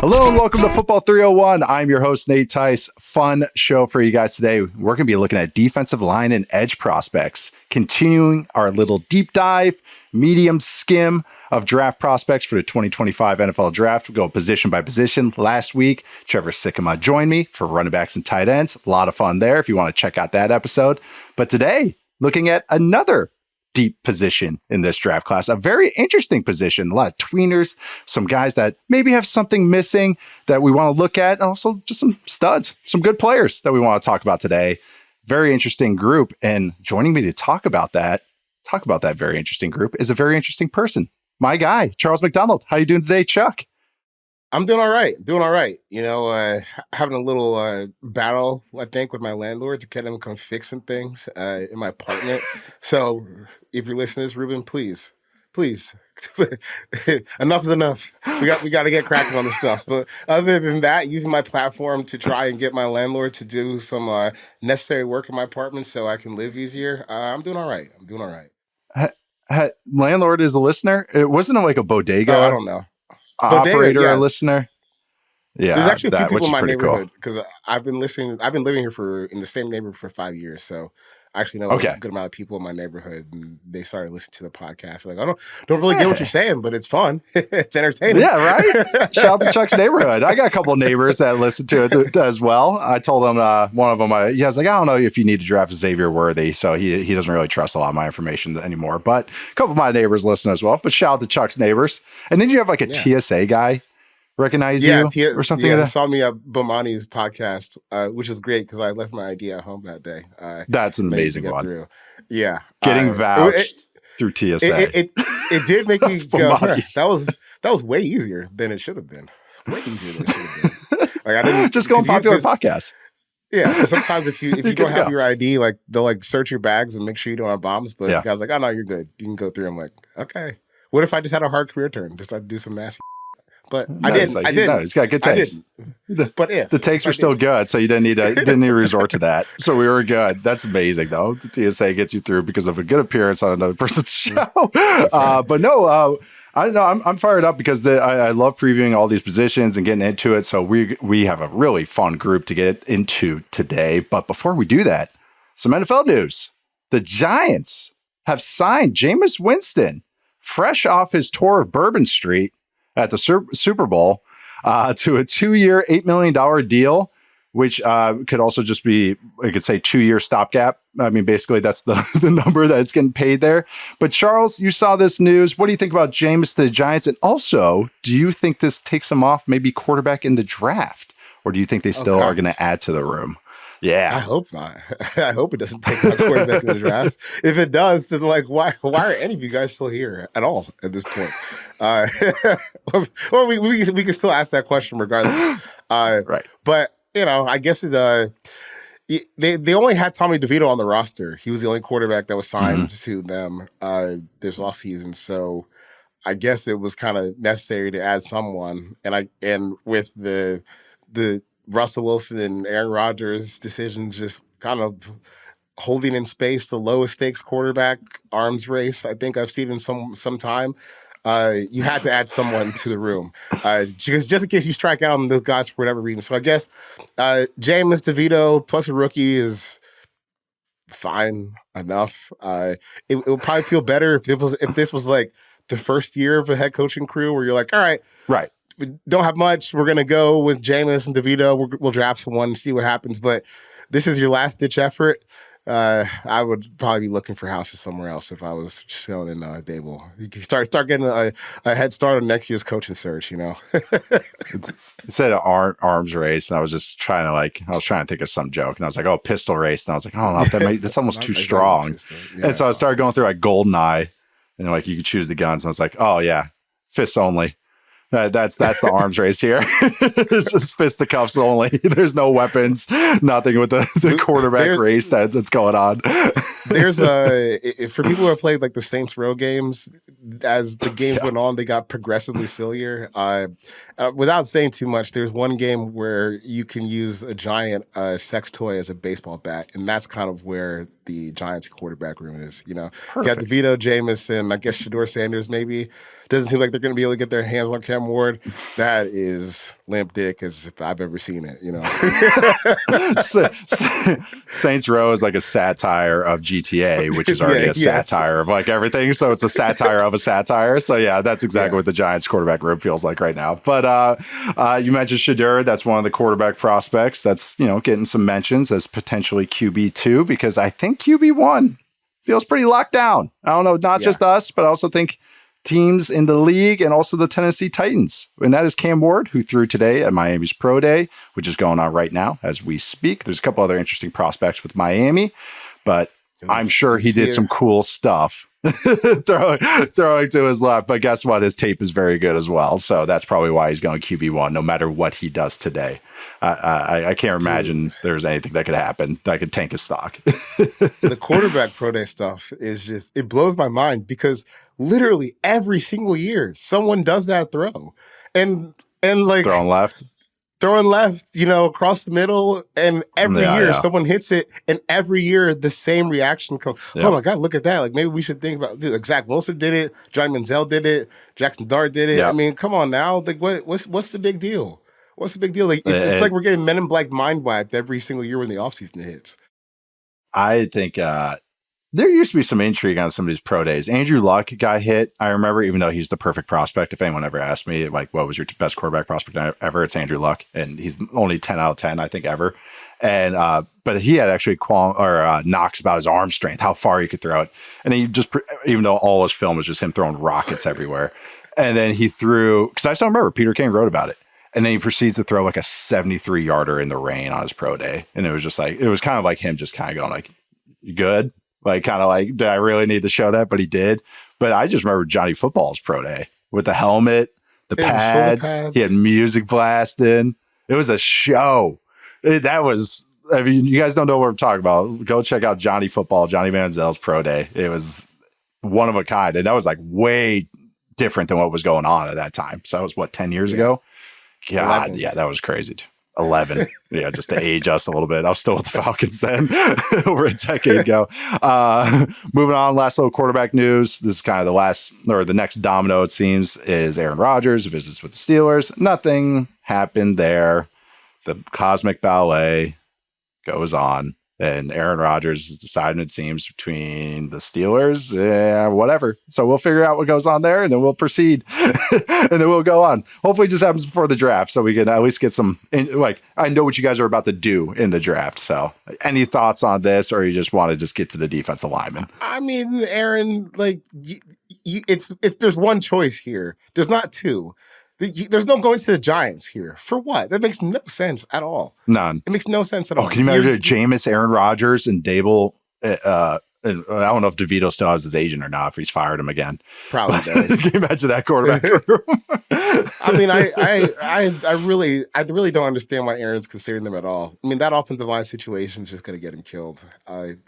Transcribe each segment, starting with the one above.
Hello and welcome to Football 301. I'm your host, Nate Tice. Fun show for you guys today. We're going to be looking at defensive line and edge prospects, continuing our little deep dive, medium skim of draft prospects for the 2025 NFL Draft. We'll go position by position. Last week, Trevor Sikkema joined me for running backs and tight ends. A lot of fun there if you want to check out that episode. But today, looking at another deep position in this draft class, a very interesting position, a lot of tweeners, some guys that maybe have something missing that we want to look at, and also just some studs, some good players that we want to talk about today. Very interesting group, and joining me to talk about that very interesting group is a very interesting person, my guy, Charles McDonald. How you doing today, Chuck? I'm doing all right. You know, having a little battle, I think, with my landlord to get him to come fix some things in my apartment. So if you're listening to this, Ruben, please, enough is enough. We got to get cracking on this stuff. But other than that, using my platform to try and get my landlord to do some necessary work in my apartment so I can live easier, I'm doing all right. Landlord is a listener? It wasn't like a bodega? I don't know. Operator, a listener. Yeah, there's actually a few people in my neighborhood because I've been living here in the same neighborhood for 5 years, so I actually know a good amount of people in my neighborhood, and they started listening to the podcast. Like, I don't really get what you're saying, but it's fun. It's entertaining. Yeah, right. Shout out to Chuck's neighborhood. I got a couple of neighbors that listen to it as well. I told him one of them. He was like, I don't know if you need to draft Xavier Worthy, so he doesn't really trust a lot of my information anymore. But a couple of my neighbors listen as well. But shout out to Chuck's neighbors. And then you have like a TSA guy recognize you or something? Yeah, like they saw me at Bomani's podcast, which is great because I left my ID at home that day. That's an amazing one. Through. Yeah, getting vouched through TSA. It did make me go. That was way easier than it should have been. Way easier than it should have been. Like, I didn't just go on popular podcasts. Yeah, sometimes if you don't have your ID, like they'll like search your bags and make sure you don't have bombs. But the guy's like, oh no, you're good. You can go through. I'm like, okay. What if I just had a hard career turn? Just to do some nasty. But I didn't. No, he's got good takes. But the takes were still good, so you didn't need to resort to that. So we were good. That's amazing, though. The TSA gets you through because of a good appearance on another person's show. Right. But no, I'm fired up because I love previewing all these positions and getting into it. So we have a really fun group to get into today. But before we do that, some NFL news. The Giants have signed Jameis Winston, fresh off his tour of Bourbon Street at the Super Bowl, to a 2-year, $8 million deal, which could also just be, I could say 2-year stopgap. I mean, basically that's the number that's getting paid there. But Charles, you saw this news. What do you think about Jameis to the Giants? And also, do you think this takes him off maybe quarterback in the draft? Or do you think they still are going to add to the room? Yeah, I hope not. I hope it doesn't take my quarterback in the draft. If it does, then like, why are any of you guys still here at all at this point? Or we can still ask that question regardless. Right. But you know, I guess they only had Tommy DeVito on the roster. He was the only quarterback that was signed to them this last season. So I guess it was kind of necessary to add someone. And with the Russell Wilson and Aaron Rodgers decisions just kind of holding in space the lowest stakes quarterback arms race I think I've seen in some time. You had to add someone to the room just in case you strike out on those guys for whatever reason. So I guess Jameis DeVito plus a rookie is fine enough. It will probably feel better if this was like the first year of a head coaching crew where you're like, all right. We don't have much. We're going to go with Jameis and DeVito. We'll draft someone and see what happens. But this is your last-ditch effort. I would probably be looking for houses somewhere else if I was shown in Dable. You can start getting a head start on next year's coaching search, you know? It said an arms race, and I was just trying to think of some joke. And I was like, pistol race. And I was like, that's almost too strong. Yeah, and so I started going through like GoldenEye, and like you could choose the guns. And I was like, oh, yeah, fists only. That's the arms race here. It's just fisticuffs only. There's no weapons, nothing with the quarterback race that's going on. There's for people who have played like the Saints Row games, as the games went on, they got progressively sillier. Without saying too much, there's one game where you can use a giant sex toy as a baseball bat, and that's kind of where the Giants quarterback room is. You know, you got DeVito, Jameis, and I guess Shedeur Sanders maybe. doesn't seem like they're going to be able to get their hands on Cam Ward. That is limp dick as if I've ever seen it, Saints Row is like a satire of GTA, which is already a satire of like everything. So it's a satire of a satire. So yeah, that's exactly what the Giants quarterback room feels like right now. But you mentioned Shedeur. That's one of the quarterback prospects that's, getting some mentions as potentially QB2, because I think QB1 feels pretty locked down. I don't know, not just us, but I also think teams in the league and also the Tennessee Titans. And that is Cam Ward, who threw today at Miami's Pro Day, which is going on right now as we speak. There's a couple other interesting prospects with Miami, but I'm sure he did some cool stuff throwing to his left. But guess what? His tape is very good as well. So that's probably why he's going QB1, no matter what he does today. I can't imagine there's anything that could happen that could tank his stock. The quarterback pro day stuff is just, it blows my mind because literally every single year someone does that throw. And like throwing left, across the middle, and every year someone hits it, and every year the same reaction comes. Oh my God, look at that. Like maybe we should think about this. Like Zach Wilson did it, Johnny Manziel did it, Jackson Dart did it. I mean, come on now. Like what's the big deal? What's the big deal? Like it's like we're getting Men in Black mind wiped every single year when the offseason hits. I think there used to be some intrigue on some of these pro days. Andrew Luck got hit. I remember, even though he's the perfect prospect. If anyone ever asked me, like, what was your best quarterback prospect ever? It's Andrew Luck. And he's only 10 out of 10, I think, ever. And, but he had actually knocks about his arm strength, how far he could throw it. And he just, even though all his film was just him throwing rockets everywhere. And then he threw, because I still remember Peter King wrote about it. And then he proceeds to throw like a 73-yarder in the rain on his pro day. And it was just like, it was kind of like him just kind of going like, you good? Like, kind of like, did I really need to show that? But he did. But I just remember Johnny Football's pro day with the helmet, the pads. He had music blasting. It was a show. You guys don't know what we're talking about. Go check out Johnny Football, Johnny Manziel's pro day. It was one of a kind. And that was like way different than what was going on at that time. So that was 10 years ago? God, 11. Yeah, that was crazy. 11. Yeah, just to age us a little bit. I was still with the Falcons then, over a decade ago. Moving on, last little quarterback news. This is kind of the next domino, it seems, is Aaron Rodgers visits with the Steelers. Nothing happened there. The cosmic ballet goes on. And Aaron Rodgers is deciding, it seems, between the Steelers, whatever. So we'll figure out what goes on there, and then we'll proceed, and then we'll go on. Hopefully it just happens before the draft, so we can at least get some, I know what you guys are about to do in the draft. So any thoughts on this, or you just want to just get to the defensive lineman? I mean, Aaron, like, there's one choice here. There's not two. There's no going to the Giants here. For what? That makes no sense at all. None. It makes no sense at all. Can you imagine Jameis, Aaron Rodgers, and Dable? And I don't know if DeVito still has his agent or not, if he's fired him again. Probably does. Can you imagine that quarterback room? I mean, I really don't understand why Aaron's considering them at all. I mean, that offensive line situation is just going to get him killed.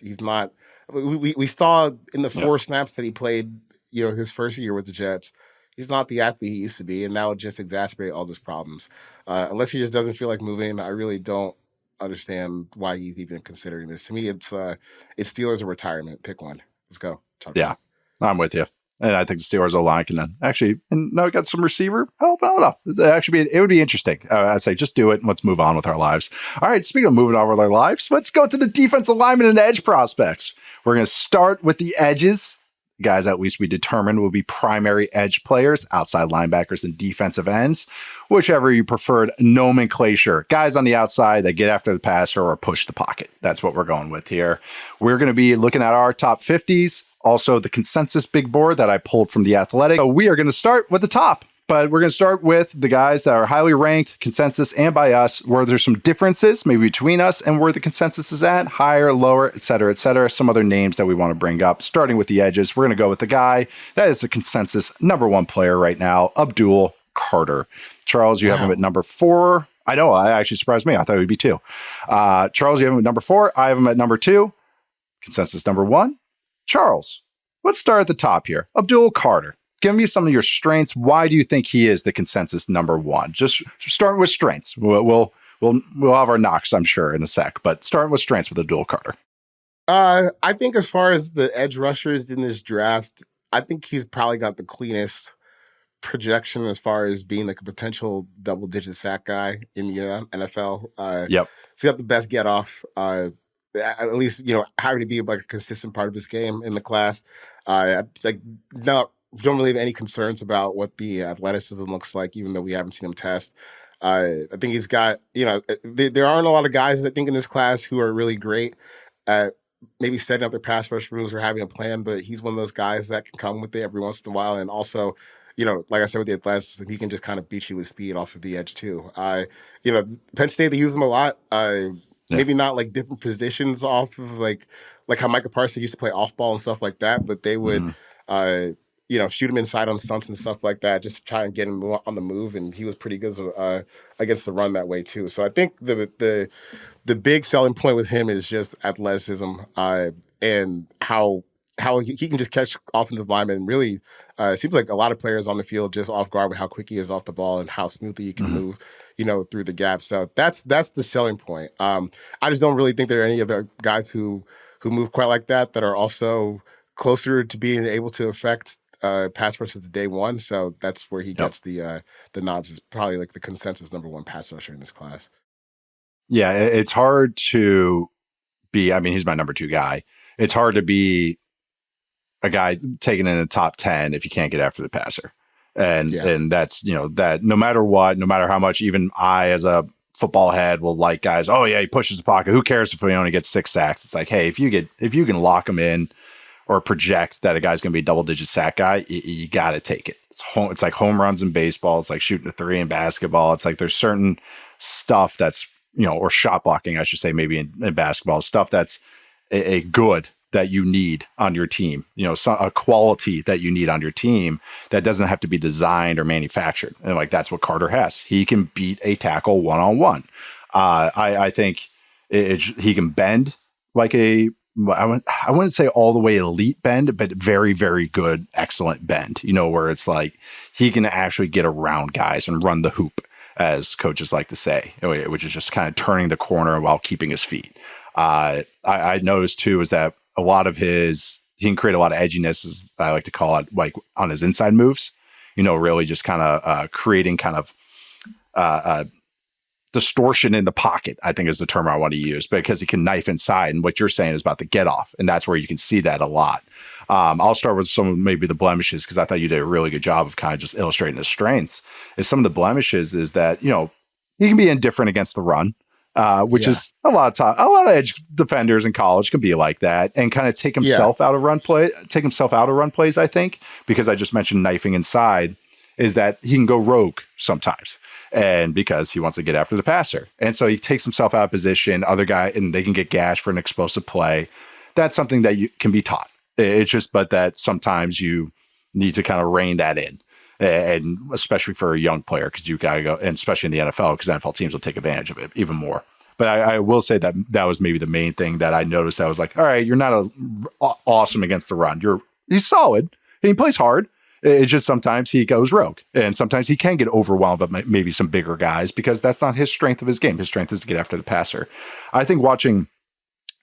He's not. We saw in the 4 snaps that he played, his first year with the Jets. He's not the athlete he used to be, and that would just exacerbate all his problems. Unless he just doesn't feel like moving, I really don't understand why he's even considering this. To me, it's Steelers or retirement. Pick one. Let's go. I'm with you. And I think the Steelers O-line can actually, and now we got some receiver help. I don't know. It would be interesting. I'd say just do it and let's move on with our lives. All right, speaking of moving on with our lives, let's go to the defensive lineman and edge prospects. We're going to start with the edges. Guys, at least we determined will be primary edge players, outside linebackers, and defensive ends, whichever you preferred nomenclature. Guys on the outside that get after the passer or push the pocket. That's what we're going with here. We're going to be looking at our top 50s, also the consensus big board that I pulled from The Athletic. So we are going to start with the top. But we're going to start with the guys that are highly ranked, consensus, and by us, where there's some differences maybe between us and where the consensus is at, higher, lower, et cetera, some other names that we want to bring up. Starting with the edges, we're going to go with the guy that is the consensus number 1 player right now, Abdul Carter. Charles, you have him at number 4. I know, I actually surprised me. I thought it would be 2. Charles, you have him at number 4. I have him at number 2. Consensus number 1. Charles, let's start at the top here. Abdul Carter. Give me some of your strengths. Why do you think he is the consensus number 1? Just starting with strengths. We'll have our knocks, I'm sure, in a sec. But starting with strengths with Abdul Carter. I think as far as the edge rushers in this draft, I think he's probably got the cleanest projection as far as being like a potential double-digit sack guy in the NFL. Yep. He's got the best get off. At least, how to be like a consistent part of his game in the class. Like, no, don't really have any concerns about what the athleticism looks like, even though we haven't seen him test. I think he's got, there aren't a lot of guys, I think, in this class who are really great at maybe setting up their pass rush moves or having a plan, but he's one of those guys that can come with it every once in a while. And also, like I said with the athleticism, he can just kind of beat you with speed off of the edge too. Penn State, they use him a lot. Maybe not like different positions off of like how Micah Parsons used to play off ball and stuff like that, but they would, shoot him inside on stunts and stuff like that, just to try and get him on the move. And he was pretty good against the run that way too. So I think the big selling point with him is just athleticism and how he can just catch offensive linemen. And really, it seems like a lot of players on the field just off guard with how quick he is off the ball and how smoothly he can move, through the gap. So that's the selling point. I just don't really think there are any other guys who move quite like that are also closer to being able to affect pass rush at the day one. So that's where he gets the nods. Is probably like the consensus number one pass rusher in this class. Yeah, it's hard to be. I mean, he's my number 2 guy. It's hard to be a guy taken in the top 10 if you can't get after the passer. And that's, that no matter what, no matter how much, even I as a football head will like guys, oh yeah, he pushes the pocket. Who cares if he only gets 6 sacks? It's like, hey, if you can lock him in or project that a guy's going to be a double-digit sack guy, you got to take it. It's like home runs in baseball. It's like shooting a 3 in basketball. It's like there's certain stuff that's, or shot blocking, I should say, maybe in basketball, stuff that's a good that you need on your team, a quality that you need on your team that doesn't have to be designed or manufactured. And like, that's what Carter has. He can beat a tackle one-on-one. I think he can bend like I wouldn't say all the way elite bend, but very, very good, excellent bend, where it's like he can actually get around guys and run the hoop, as coaches like to say, which is just kind of turning the corner while keeping his feet. I noticed too, is that a lot of he can create a lot of edginess, as I like to call it, like on his inside moves, really just kind of creating kind of distortion in the pocket, I think is the term I want to use, because he can knife inside. And what you're saying is about the get off. And that's where you can see that a lot. I'll start with some of maybe the blemishes, because I thought you did a really good job of kind of just illustrating his strengths. Is some of the blemishes is that, he can be indifferent against the run. Which is a lot of edge defenders in college can be like that, and kind of take himself out of run plays, I think, because I just mentioned knifing inside, is that he can go rogue sometimes, and because he wants to get after the passer. And so he takes himself out of position, other guy, and they can get gashed for an explosive play. That's something that you can be taught. It's just, but that sometimes you need to kind of rein that in. And especially for a young player, because you got to go, and especially in the NFL, because NFL teams will take advantage of it even more. But I will say that was maybe the main thing that I noticed. I was like, all right, you're not awesome against the run. He's solid and he plays hard. It's just sometimes he goes rogue, and sometimes he can get overwhelmed by maybe some bigger guys, because that's not his strength of his game. His strength is to get after the passer. I think watching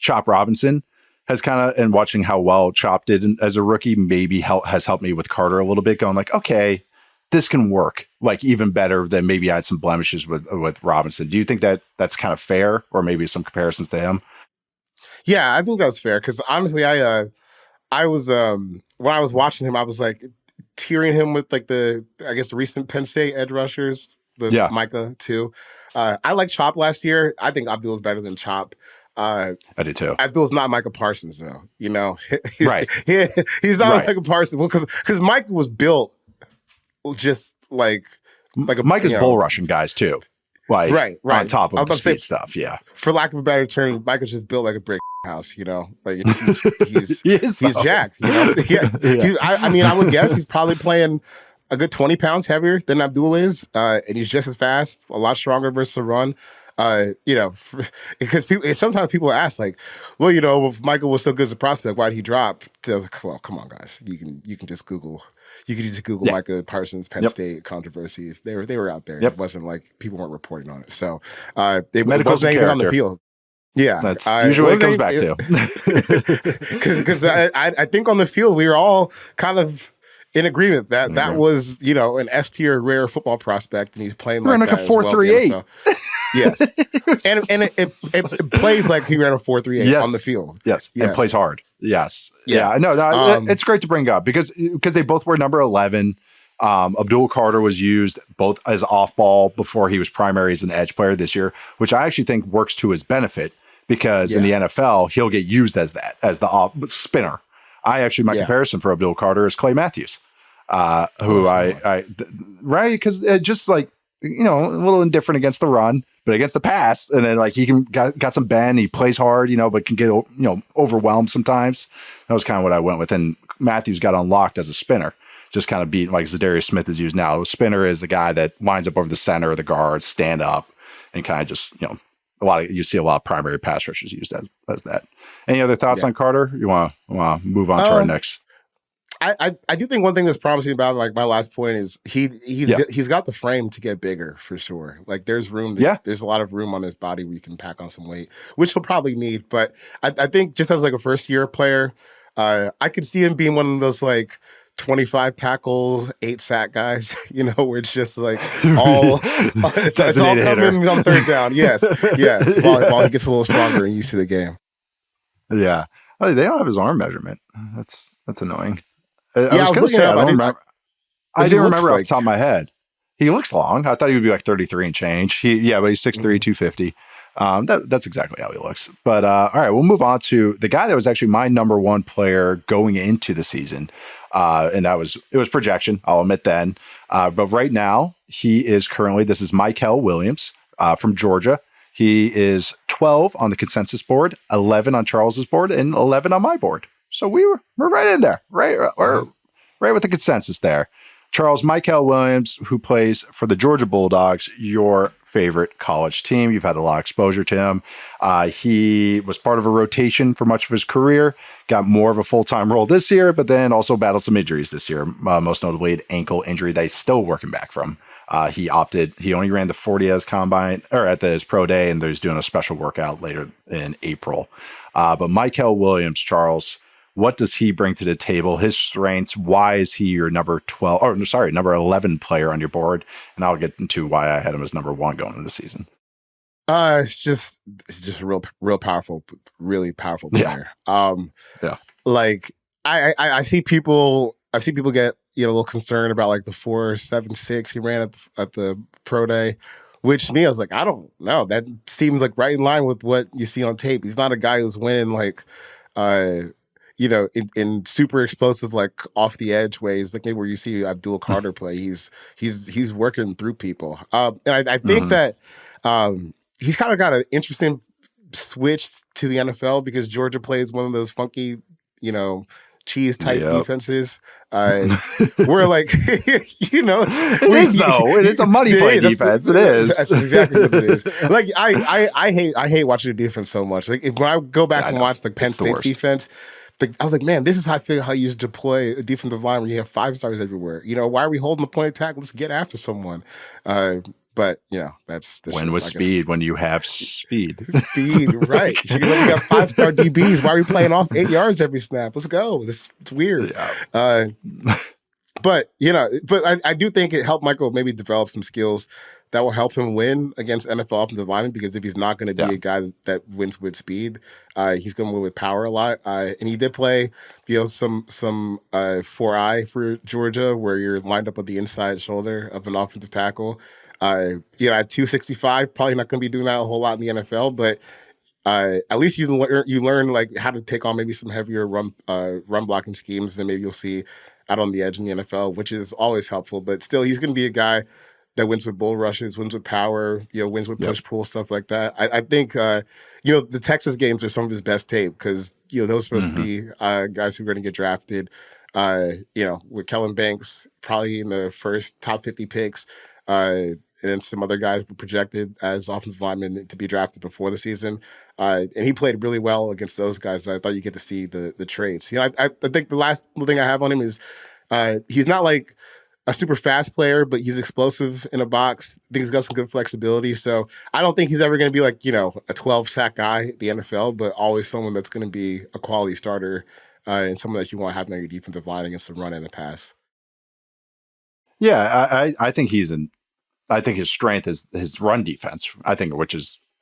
Chop Robinson has and watching how well Chop did as a rookie maybe has helped me with Carter a little bit, going like, okay, this can work like even better than maybe I had some blemishes with Robinson. Do you think that that's kind of fair, or maybe some comparisons to him? Yeah, I think that's fair, because honestly, I was when I was watching him, I was like tearing him with like the recent Penn State edge rushers, Micah too. I like Chop last year. I think Abdul is better than Chop. I do too. Abdul's not Micah Parsons though, right? He's not Micah Parsons. Well, because Micah was built just like a Micah's bull rushing guys too, like right on top of the speed stuff. Yeah, for lack of a better term, Micah's just built like a brick house. Like he's jacked. I would guess he's probably playing a good 20 pounds heavier than Abdul is, and he's just as fast, a lot stronger versus the run. Because sometimes people ask like, well, if Mykel was so good as a prospect, why did he drop? Like, well, come on, guys, you can just Google. You could just Google Micah Parsons Penn State controversy. They were out there. It wasn't like people weren't reporting on it. So it wasn't even on the field. Yeah, that's usually what it comes back to. Because I think on the field we were all kind of In agreement that agreement. was, an S tier rare football prospect, and he's playing like Ran like that a as well at the 4.38. NFL. Yes, and it plays like he ran a 4.38 on the field. Yes, and plays hard. Yes, yeah. No, it's great to bring up because they both were number 11. Abdul Carter was used both as off ball before he was primary as an edge player this year, which I actually think works to his benefit because in the NFL he'll get used as the off spinner. My comparison for Abdul Carter is Clay Matthews, who right, because just like a little indifferent against the run, but against the pass, and then like he got some bend, he plays hard, but can get overwhelmed sometimes. That was kind of what I went with, and Matthews got unlocked as a spinner. Just kind of beat like Zadarius Smith is used now. A spinner is the guy that winds up over the center of the guard, stand up, and kind of just you see a lot of primary pass rushers used as that. Any other thoughts on Carter? You want to move on to our next? I do think one thing that's promising about like my last point is he's got the frame to get bigger for sure. Like there's room. There's a lot of room on his body where you can pack on some weight, which he'll probably need. But I think just as like a first year player, I could see him being one of those like 25 tackles, 8 sack guys, where it's just like it's all coming on third down. Yes. While he gets a little stronger and used to the game. Yeah. Oh, they don't have his arm measurement. That's annoying. I was going to say, I didn't remember off the top of my head. He looks long. I thought he would be like 33 and change. But he's 6'3", 250. That's exactly how he looks. But all right, we'll move on to the guy that was actually my number 1 player going into the season. And it was projection, I'll admit then. But right now, he is currently, this is Mykel Williams from Georgia. He is 12 on the consensus board, 11 on Charles's board, and 11 on my board. So we're right in there, right with the consensus there. Charles, Mykel Williams, who plays for the Georgia Bulldogs, your favorite college team. You've had a lot of exposure to him. He was part of a rotation for much of his career, got more of a full-time role this year, but then also battled some injuries this year, most notably an ankle injury that he's still working back from. He only ran the 40 at his combine or at his pro day, and he's doing a special workout later in April. But Mykel Williams, Charles, what does he bring to the table? His strengths. Why is he your number 11 player on your board? And I'll get into why I had him as number 1 going into the season. It's just a real powerful, really powerful player. Like I see people get a little concerned about like the 4.76 he ran at the pro day. Which to me, I was like, I don't know. That seems like right in line with what you see on tape. He's not a guy who's winning like in super explosive, like off the edge ways, like maybe where you see Abdul Carter play. He's working through people. And I think that he's kind of got an interesting switch to the NFL because Georgia plays one of those funky, cheese type defenses. We're like, it is though. It's a money play defense. It is. That's exactly what it is. Like I hate watching the defense so much. Like when I go back and watch like Penn State's defense, I was like, man, this is how I feel how you should deploy a defensive line where you have 5 stars everywhere. Why are we holding the point of attack? Let's get after someone. But that's when with speed. When you have speed, right? You have 5-star DBs. Why are we playing off 8 yards every snap? Let's go. It's weird. Yeah. But I do think it helped Mykel maybe develop some skills that will help him win against NFL offensive linemen, because if he's not going to be a guy that wins with speed, he's going to win with power a lot. And he did play, some 4-eye for Georgia, where you're lined up with the inside shoulder of an offensive tackle. At 265, probably not going to be doing that a whole lot in the NFL, but at least you learn like how to take on maybe some heavier run blocking schemes than maybe you'll see out on the edge in the NFL, which is always helpful. But still, he's going to be a guy that wins with bull rushes, wins with power, wins with push pull, stuff like that. I think the Texas games are some of his best tape, because those are supposed to be guys who are going to get drafted. With Kellen Banks probably in the first top 50 picks. And some other guys were projected as offensive linemen to be drafted before the season. And he played really well against those guys. I thought you get to see the traits. I think the last thing I have on him is he's not like a super fast player, but he's explosive in a box. I think he's got some good flexibility. So I don't think he's ever going to be like, a 12-sack guy at the NFL, but always someone that's going to be a quality starter and someone that you want to have on your defensive line against the run and the pass. Yeah, I think I think his strength is his run defense. I think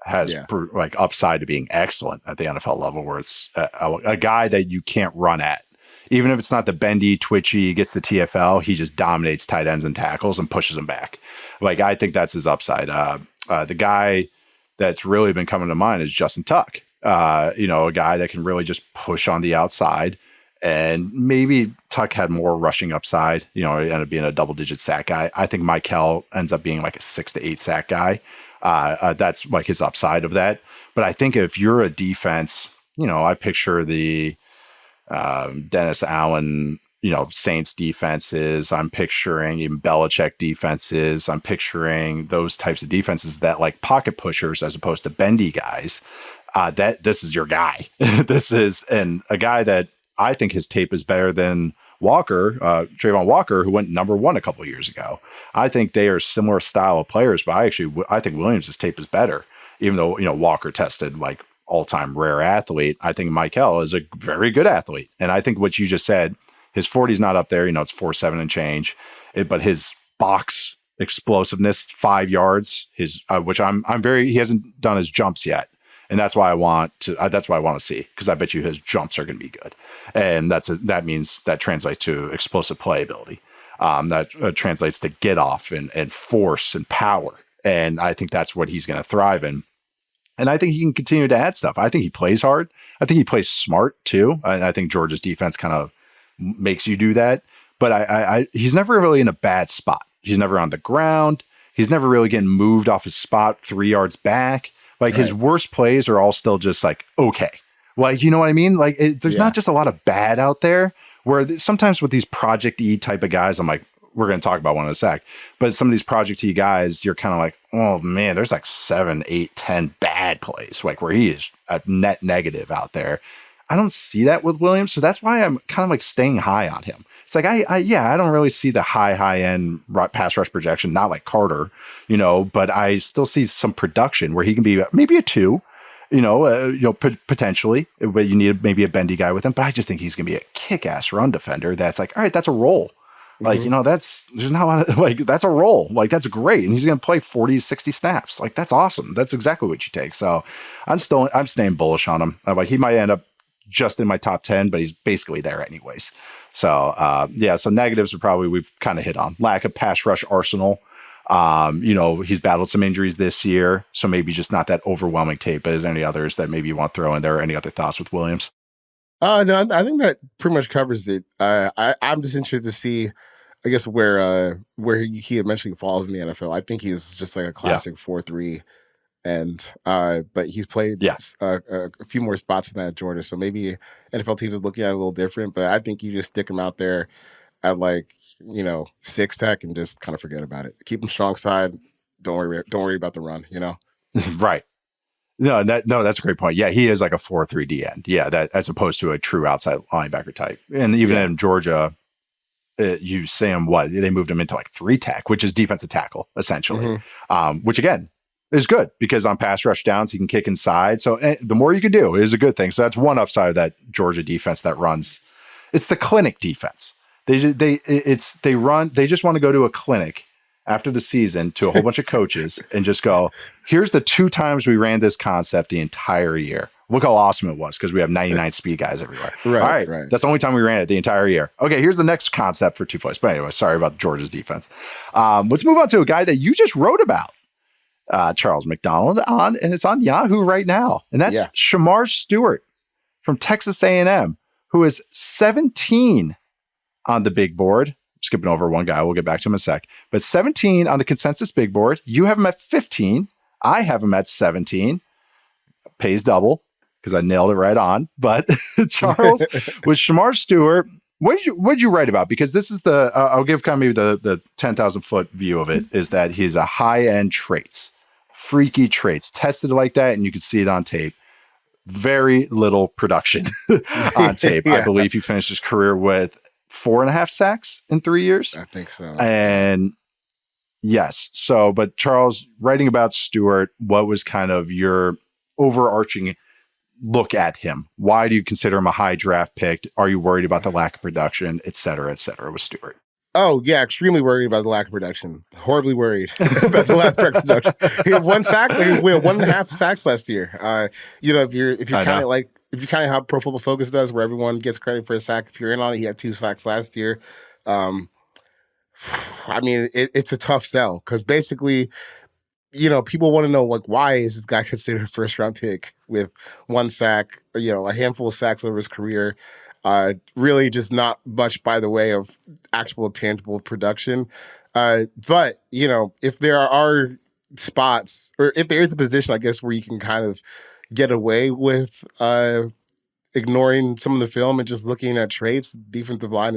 has like upside to being excellent at the NFL level, where it's a guy that you can't run at. Even if it's not the bendy, twitchy, gets the TFL, he just dominates tight ends and tackles and pushes them back. Like, I think that's his upside. The guy that's really been coming to mind is Justin Tuck. A guy that can really just push on the outside. And maybe Tuck had more rushing upside. He ended up being a double-digit sack guy. I think Mykel ends up being like a 6 to 8 sack guy. That's like his upside of that. But I think if you're a defense, I picture the Dennis Allen, Saints defenses. I'm picturing even Belichick defenses. I'm picturing those types of defenses that like pocket pushers as opposed to bendy guys. That this is your guy. And a guy that I think his tape is better than Walker, Trayvon Walker, who went number 1 a couple of years ago. I think they are similar style of players, but I think Williams' tape is better, even though, Walker tested like all-time rare athlete. I think Mykel is a very good athlete. And I think what you just said, his 40 is not up there, it's 4.7 and change, but his box explosiveness, 5 yards, which he hasn't done his jumps yet. And that's why I want to see, because I bet you his jumps are going to be good. And that means that translates to explosive playability. That translates to get off and force and power. And I think that's what he's going to thrive in. And I think he can continue to add stuff. I think he plays hard. I think he plays smart too. And I think Georgia's defense kind of makes you do that. But he's never really in a bad spot. He's never on the ground. He's never really getting moved off his spot 3 yards back. Like his worst plays are all still just like, okay. Like, you know what I mean? Like there's not just a lot of bad out there, where sometimes with these Project E type of guys, I'm like, we're going to talk about one in a sec, but some of these Project E guys, you're kind of like, oh man, there's like 7, 8, 10 bad plays, like where he is a net negative out there. I don't see that with Williams. So that's why I'm kind of like staying high on him. It's like, I don't really see the high end pass rush projection, not like Carter, but I still see some production where he can be maybe a 2, potentially, but you need maybe a bendy guy with him. But I just think he's going to be a kick-ass run defender. That's like, all right, that's a roll. Like, there's not a lot of, like, that's a roll. Like, that's great. And he's going to play 40, 60 snaps. Like, that's awesome. That's exactly what you take. So I'm staying bullish on him. I'm like, he might end up just in my top 10, but he's basically there anyways. So, so negatives are probably, we've kind of hit on lack of pass rush arsenal. He's battled some injuries this year, so maybe just not that overwhelming tape. But is there any others that maybe you want to throw in there, or any other thoughts with Williams? No, I think that pretty much covers it. I'm just interested to see, I guess, where he eventually falls in the NFL. I think he's just like a classic 4.3, and but he's played a few more spots than that at Georgia, so maybe NFL teams are looking at it a little different. But I think you just stick him out there at 6 tech and just kind of forget about it. Keep him strong side. Don't worry about the run. Right. No, that's a great point. Yeah, he is like a 4.3 D end. Yeah, that as opposed to a true outside linebacker type. And even in Georgia, you say him they moved him into like 3 tech, which is defensive tackle essentially, which again is good because on pass rush downs he can kick inside. So the more you can do is a good thing. So that's one upside of that Georgia defense that runs. It's the clinic defense. They just want to go to a clinic after the season to a whole bunch of coaches and just go, here's the 2 times we ran this concept the entire year. Look how awesome it was because we have 99 speed guys everywhere. Right. That's the only time we ran it the entire year. Okay, here's the next concept for 2 plays. But anyway, sorry about Georgia's defense. Let's move on to a guy that you just wrote about, Charles McDonald, and it's on Yahoo right now. And that's Shemar Stewart from Texas A&M, who is 17 on the big board. Skipping over one guy. We'll get back to him in a sec. But 17 on the consensus big board. You have him at 15. I have him at 17. Pays double because I nailed it right on. But Charles, with Shemar Stewart, what did you write about? Because this is I'll give kind of maybe the 10,000 foot view of it, is that he's a high-end traits, freaky traits, tested like that, and you can see it on tape. Very little production on tape. I believe he finished his career with 4.5 sacks in 3 years. I think so. And yes. So, but Charles, writing about Stewart, what was kind of your overarching look at him? Why do you consider him a high draft pick? Are you worried about the lack of production, et cetera, with Stewart? Oh, yeah, extremely worried about the lack of production. Horribly worried about the lack of production. He had one sack, like, he had 1.5 sacks last year. If you're kind of like, if you kind of how Pro Football Focus does, where everyone gets credit for a sack, if you're in on it, he had 2 sacks last year. I mean, it's a tough sell because basically, people want to know, like, why is this guy considered a first round pick with 1 sack, a handful of sacks over his career? Really just not much by the way of actual tangible production. But, if there are spots or if there is a position, I guess, where you can kind of get away with ignoring some of the film and just looking at traits, defensive line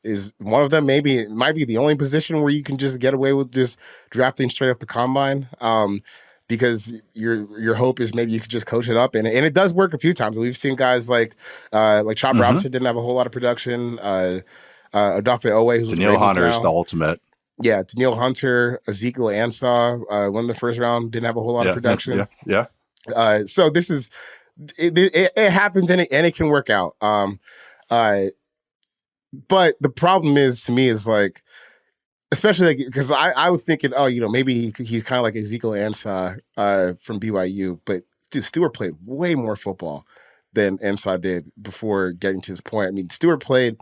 is one of them. Maybe it might be the only position where you can just get away with this drafting straight off the combine. Because your hope is maybe you could just coach it up, and it does work a few times. We've seen guys like Chop Robinson didn't have a whole lot of production. Odafe Owe, who's Danielle Hunter is the ultimate. Yeah, Danielle Hunter, Ezekiel Ansah, won the first round, didn't have a whole lot of production. Yeah. So this is it happens and it can work out. But the problem is, to me, is like, especially because I was thinking, maybe he's kind of like Ezekiel Ansah from BYU, but dude, Stewart played way more football than Ansah did before getting to this point. I mean, Stewart played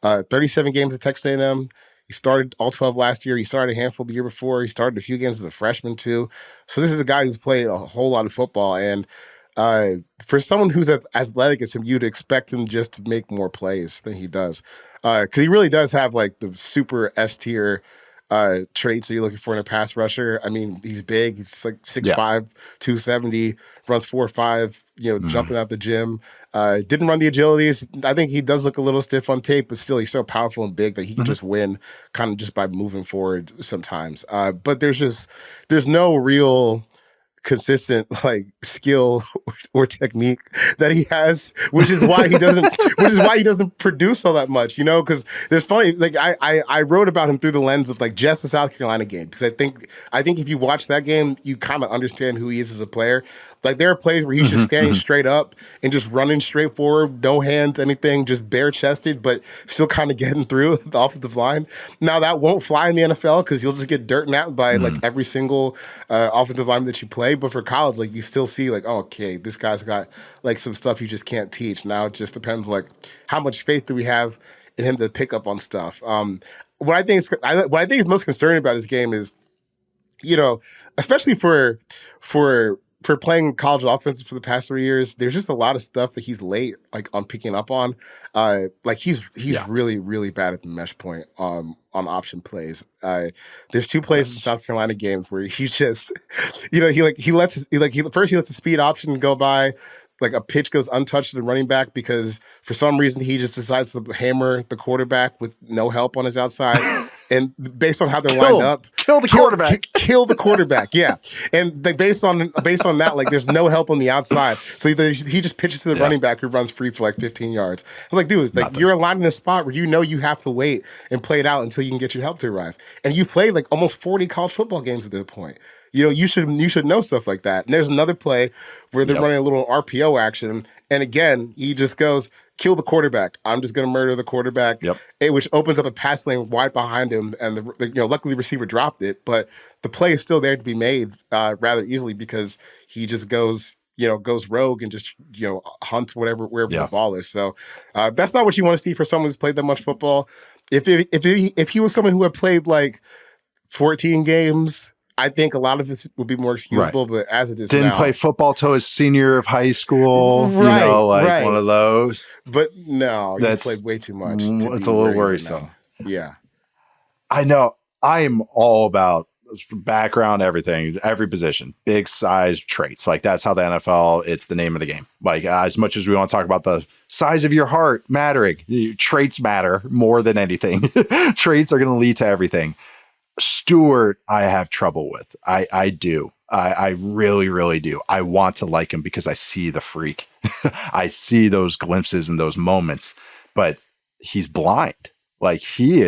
37 games at Texas A&M. He started all 12 last year. He started a handful the year before. He started a few games as a freshman too. So this is a guy who's played a whole lot of football. And for someone who's as athletic as him, you'd expect him just to make more plays than he does. Because he really does have like the super S tier traits that you're looking for in a pass rusher. I mean, he's big. He's just like 6'5", 270, runs 4.5, jumping out the gym. Didn't run the agilities. I think he does look a little stiff on tape, but still he's so powerful and big that he can just win kind of just by moving forward sometimes. But there's no real consistent like skill or technique that he has, which is why he doesn't produce all that much, because there's funny, like I wrote about him through the lens of like just the South Carolina game, because I think if you watch that game, you kind of understand who he is as a player. Like there are plays where he's just standing straight up and just running straight forward, no hands, anything, just bare chested, but still kind of getting through the offensive line. Now that won't fly in the NFL because you'll just get dirt napped by like every single offensive lineman that you play. But for college, like you still see like, oh, okay, this guy's got like some stuff you just can't teach. Now it just depends like how much faith do we have in him to pick up on stuff. What I think is most concerning about his game is, especially for playing college offense for the past 3 years, there's just a lot of stuff that he's late like on picking up on. Like he's really, really bad at the mesh point on option plays. There's 2 plays in the South Carolina games where he just, he lets the speed option go by. Like a pitch goes untouched to the running back because for some reason he just decides to hammer the quarterback with no help on his outside. And based on how they're lined up, kill the quarterback. Kill the quarterback, yeah. And based on that, like there's no help on the outside. So he just pitches to the running back who runs free for like 15 yards. I was like, dude, like you're aligned in a spot where you have to wait and play it out until you can get your help to arrive. And you've played like almost 40 college football games at this point. You should know stuff like that. And there's another play where they're running a little RPO action, and again, he just goes, kill the quarterback. I'm just going to murder the quarterback, which opens up a pass lane wide behind him, and luckily the receiver dropped it, but the play is still there to be made rather easily because he just goes rogue and just hunts wherever the ball is. So that's not what you want to see for someone who's played that much football. If he was someone who had played like 14 games, I think a lot of this would be more excusable, but as it is didn't play football till his senior year of high school, one of those. But no, he's played way too much. It's a little worrisome. Yeah. I know. I'm all about background, everything, every position, big size traits. Like that's how the NFL, it's the name of the game. Like as much as we want to talk about the size of your heart mattering, traits matter more than anything. Traits are going to lead to everything. Stewart, I have trouble with. I do. I really, really do. I want to like him because I see the freak. I see those glimpses and those moments, but he's blind. Like he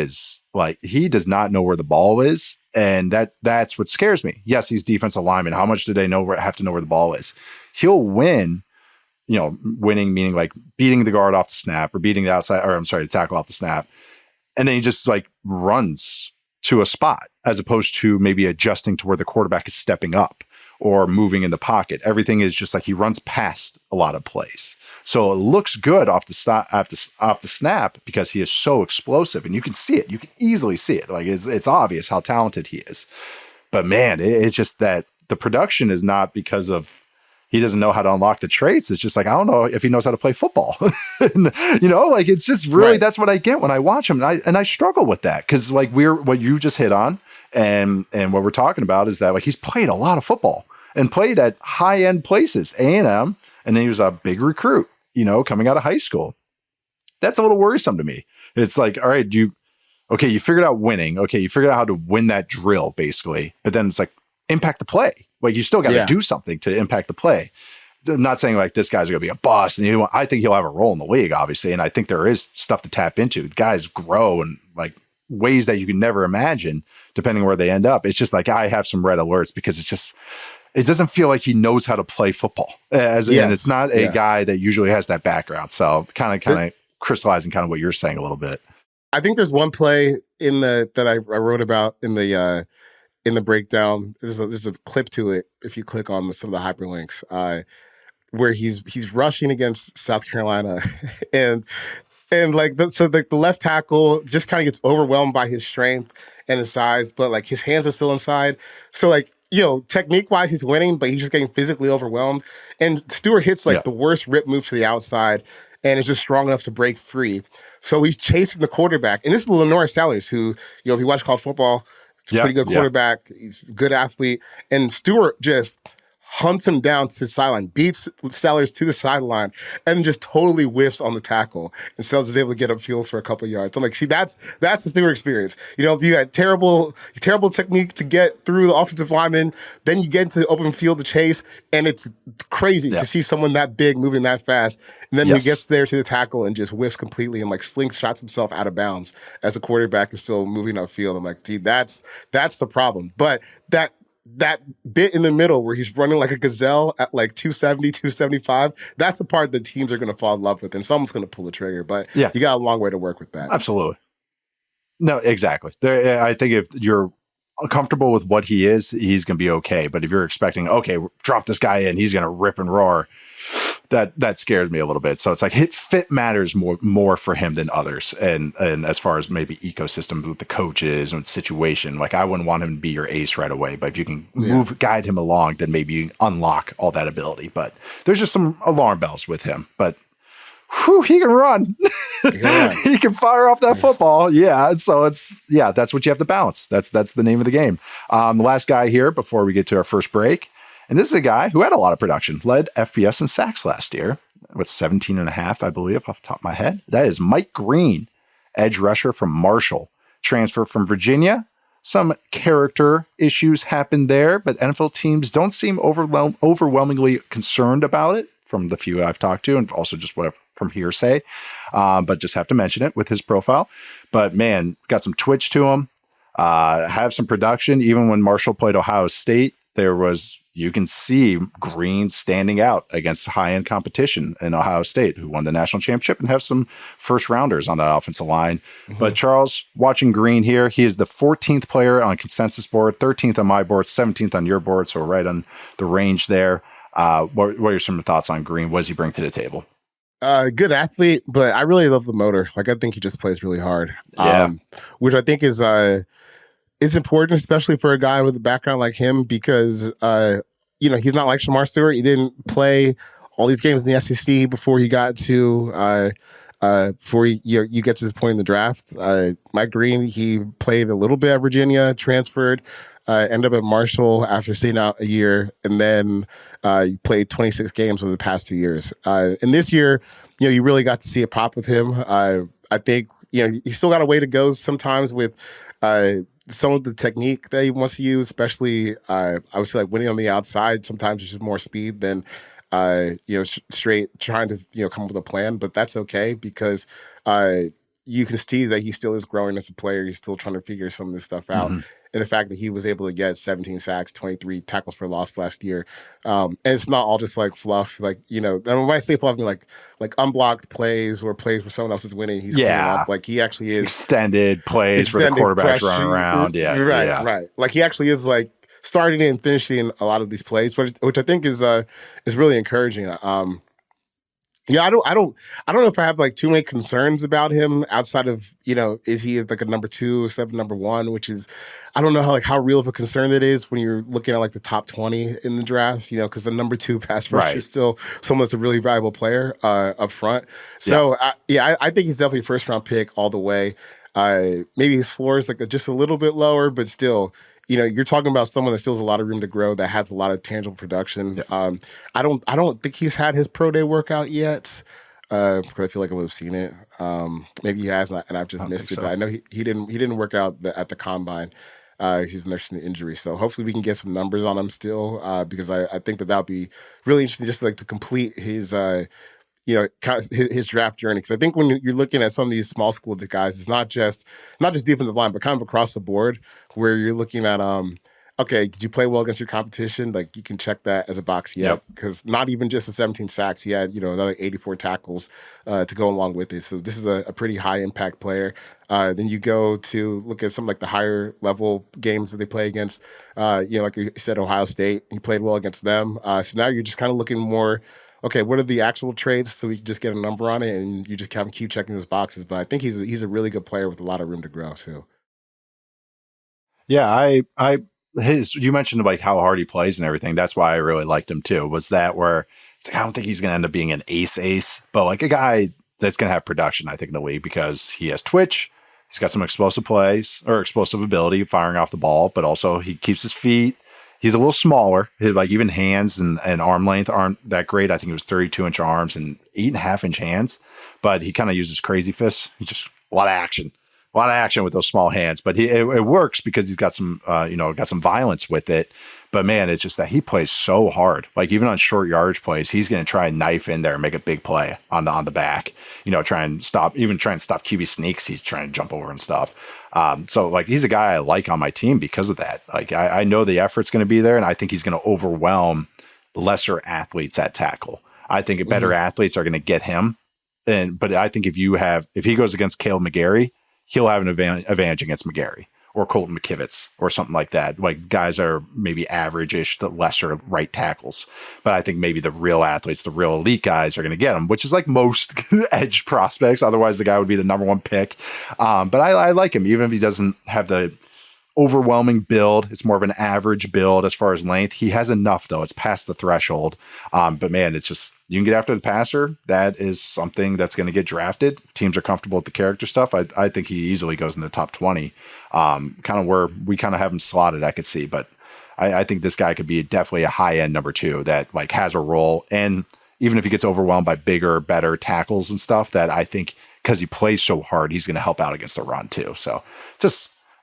does not know where the ball is. And that's what scares me. Yes, he's defensive lineman. How much do they have to know where the ball is? He'll win, winning meaning like beating the guard off the snap or beating the outside, or I'm sorry, the tackle off the snap. and then he just like runs to a spot as opposed to maybe adjusting to where the quarterback is stepping up or moving in the pocket. Everything is just like he runs past a lot of plays. So it looks good off the snap because he is so explosive, and you can see it. You can easily see it. Like it's obvious how talented he is. But man, it's just that the production is not because of he doesn't know how to unlock the traits. It's just like, I don't know if he knows how to play football. And, like it's just really, that's what I get when I watch him. And I struggle with that because like what you just hit on and what we're talking about is that like he's played a lot of football and played at high end places, A&M, and then he was a big recruit, coming out of high school. That's a little worrisome to me. It's like, all right, you figured out winning. Okay, you figured out how to win that drill basically, but then it's like impact the play. Like you still got to do something to impact the play. I'm not saying like this guy's going to be a bust, and I think he'll have a role in the league, obviously, and I think there is stuff to tap into. Guys grow in like ways that you can never imagine, depending where they end up. It's just like I have some red alerts because it doesn't feel like he knows how to play football. And it's not a guy that usually has that background. So kind of crystallizing kind of what you're saying a little bit. I think there's one play that I wrote about in the breakdown. There's a clip to it if you click on some of the hyperlinks where he's rushing against South Carolina and like the left tackle just kind of gets overwhelmed by his strength and his size, but like his hands are still inside. So like, technique wise he's winning, but he's just getting physically overwhelmed. And Stewart hits like the worst rip move to the outside and is just strong enough to break free. So he's chasing the quarterback. And this is Lenore Sellers, who, if you watch college football, it's a pretty good quarterback. He's a good athlete. And Stewart just hunts him down to the sideline, beats Sellers to the sideline, and just totally whiffs on the tackle. And Sellers is able to get upfield for a couple of yards. I'm like, see, that's the Stewart experience. If you had terrible technique to get through the offensive lineman, then you get into the open field to chase, and it's crazy to see someone that big moving that fast. And then he gets there to the tackle and just whiffs completely and like slingshots himself out of bounds as the quarterback is still moving upfield. I'm like, dude, that's the problem. But that bit in the middle where he's running like a gazelle at like 270, 275, that's the part that teams are going to fall in love with, and someone's going to pull the trigger. But you got a long way to work with that. Absolutely. No, exactly. I think if you're comfortable with what he is, he's going to be okay. But if you're expecting, okay, drop this guy in, he's going to rip and roar, that scares me a little bit. So it's like fit matters more for him than others. And as far as maybe ecosystem with the coaches and situation, like I wouldn't want him to be your ace right away, but if you can guide him along, then maybe you unlock all that ability. But there's just some alarm bells with him, but he can run. He can fire off that football. Yeah. So that's what you have to balance. That's the name of the game. The last guy here before we get to our first break. And this is a guy who had a lot of production, led FBS in sacks last year with 17 and a half, I believe, off the top of my head. That is Mike Green, edge rusher from Marshall, transfer from Virginia. Some character issues happened there, but NFL teams don't seem overwhelmingly concerned about it from the few I've talked to, and also just from hearsay, but just have to mention it with his profile. But man, got some twitch to him, have some production. Even when Marshall played Ohio State, you can see Green standing out against high-end competition in Ohio State, who won the national championship and have some first-rounders on that offensive line. Mm-hmm. But Charles, watching Green here, he is the 14th player on consensus board, 13th on my board, 17th on your board, so right on the range there. What are some thoughts on Green? What does he bring to the table? Good athlete, but I really love the motor. Like, I think he just plays really hard. Which I think is it's important, especially for a guy with a background like him, because he's not like Shemar Stewart. He didn't play all these games in the SEC before he got to before you get to this point in the draft. Mike Green, he played a little bit at Virginia, transferred, ended up at Marshall after staying out a year, and then he played 26 games over the past 2 years. And this year, you really got to see a pop with him. I think he still got a way to go sometimes with some of the technique that he wants to use, especially I would say like winning on the outside. Sometimes it's just more speed than straight trying to come up with a plan. But that's okay because you can see that he still is growing as a player. He's still trying to figure some of this stuff out. Mm-hmm. and the fact that he was able to get 17 sacks, 23 tackles for loss last year. And it's not all just like fluff. Like, and when I say fluff, I mean like unblocked plays or plays where someone else is winning, he's cleaning up. Like he actually is extended plays where the quarterback's running around. Yeah. Right. Like he actually is like starting and finishing a lot of these plays, which I think is really encouraging. I don't know if I have like too many concerns about him outside of, is he like a number 2 instead of number 1, which is, I don't know how real of a concern it is when you're looking at like the top 20 in the draft, because the number 2 pass rusher is still someone that's a really valuable player up front. So I think he's definitely a first round pick all the way. Maybe his floor is like just a little bit lower, but still, you're talking about someone that still has a lot of room to grow, that has a lot of tangible production. Yeah. I don't think he's had his pro day workout yet, because I feel like I would have seen it. Maybe he has, and I've just missed it. So. But I know he didn't work out at the combine. He was nursing an injury, so hopefully we can get some numbers on him still, because I think that would be really interesting, just like to complete his. His draft journey. Because I think when you're looking at some of these small school guys, it's not just defensive line, but kind of across the board, where you're looking at, okay, did you play well against your competition? Like you can check that as a box yet. Because not even just the 17 sacks, he had, another 84 tackles to go along with it. So this is a pretty high impact player. Then you go to look at some like the higher level games that they play against, like you said, Ohio State. He played well against them. So now you're just kind of looking more, okay, what are the actual trades so we can just get a number on it, and you just kind of keep checking those boxes. But I think he's a really good player with a lot of room to grow. So, yeah, you mentioned like how hard he plays and everything. That's why I really liked him too. Was that where it's like I don't think he's going to end up being an ace, but like a guy that's going to have production, I think, in the league because he has twitch. He's got some explosive plays or explosive ability firing off the ball, but also he keeps his feet. He's a little smaller. Like even hands and arm length aren't that great. I think it was 32-inch arms and 8.5-inch hands, but he kind of uses crazy fists. He just a lot of action with those small hands. But it works because he's got some got some violence with it. But man, it's just that he plays so hard. Like even on short yardage plays, he's going to try and knife in there and make a big play on the back. Try and stop QB sneaks. He's trying to jump over and stuff. So like he's a guy I like on my team because of that. Like I know the effort's going to be there, and I think he's going to overwhelm lesser athletes at tackle. I think better athletes are going to get him. But I think if he goes against Cale McGarry, he'll have an advantage against McGarry or Colton McKivitz or something like that. Like guys are maybe average-ish, the lesser right tackles. But I think maybe the real athletes, the real elite guys are going to get him, which is like most edge prospects. Otherwise, the guy would be the number 1 pick. But I like him, even if he doesn't have the overwhelming build. It's more of an average build as far as length. He has enough, though. It's past the threshold. But man, it's just, you can get after the passer. That is something that's going to get drafted. Teams are comfortable with the character stuff. I think he easily goes in the top 20. Kind of where we kind of have him slotted, I could see. But I think this guy could be definitely a high-end number 2 that like has a role. And even if he gets overwhelmed by bigger, better tackles and stuff, that I think because he plays so hard, he's going to help out against the run too. So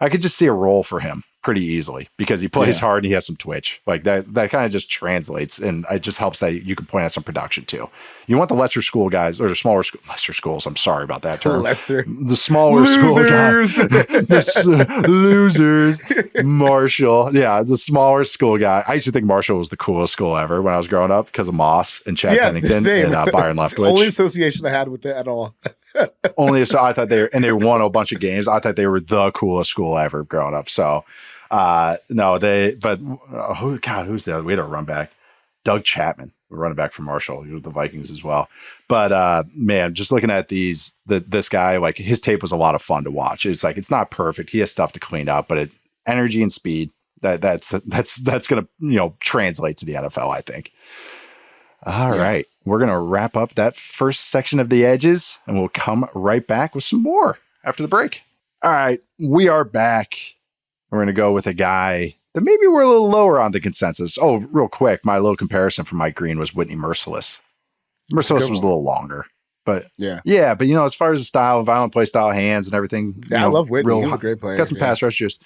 I could just see a role for him pretty easily because he plays hard and he has some twitch. Like that kind of just translates, and it just helps that you can point out some production too. You want the lesser school guys or the lesser schools. I'm sorry about that term. The smaller school guys. Losers. Marshall. Yeah, the smaller school guy. I used to think Marshall was the coolest school ever when I was growing up because of Moss and Chad Pennington and Byron Leftwich. Only association I had with it at all. Only so I thought they won a bunch of games. I thought they were the coolest school ever growing up. So who's the we had a run back? Doug Chapman, running back from Marshall, the Vikings as well. But man, just looking at this guy, like his tape was a lot of fun to watch. It's like it's not perfect. He has stuff to clean up, but energy and speed that's gonna translate to the NFL, I think. All right. We're going to wrap up that first section of the edges, and we'll come right back with some more after the break. All right. We are back. We're going to go with a guy that maybe we're a little lower on the consensus. Oh, real quick. My little comparison for Mike Green was Whitney Merciless. Merciless was a little longer. But but as far as the style, violent play style, hands and everything. Yeah, I love Whitney. He was a great player. Got some pass rushers.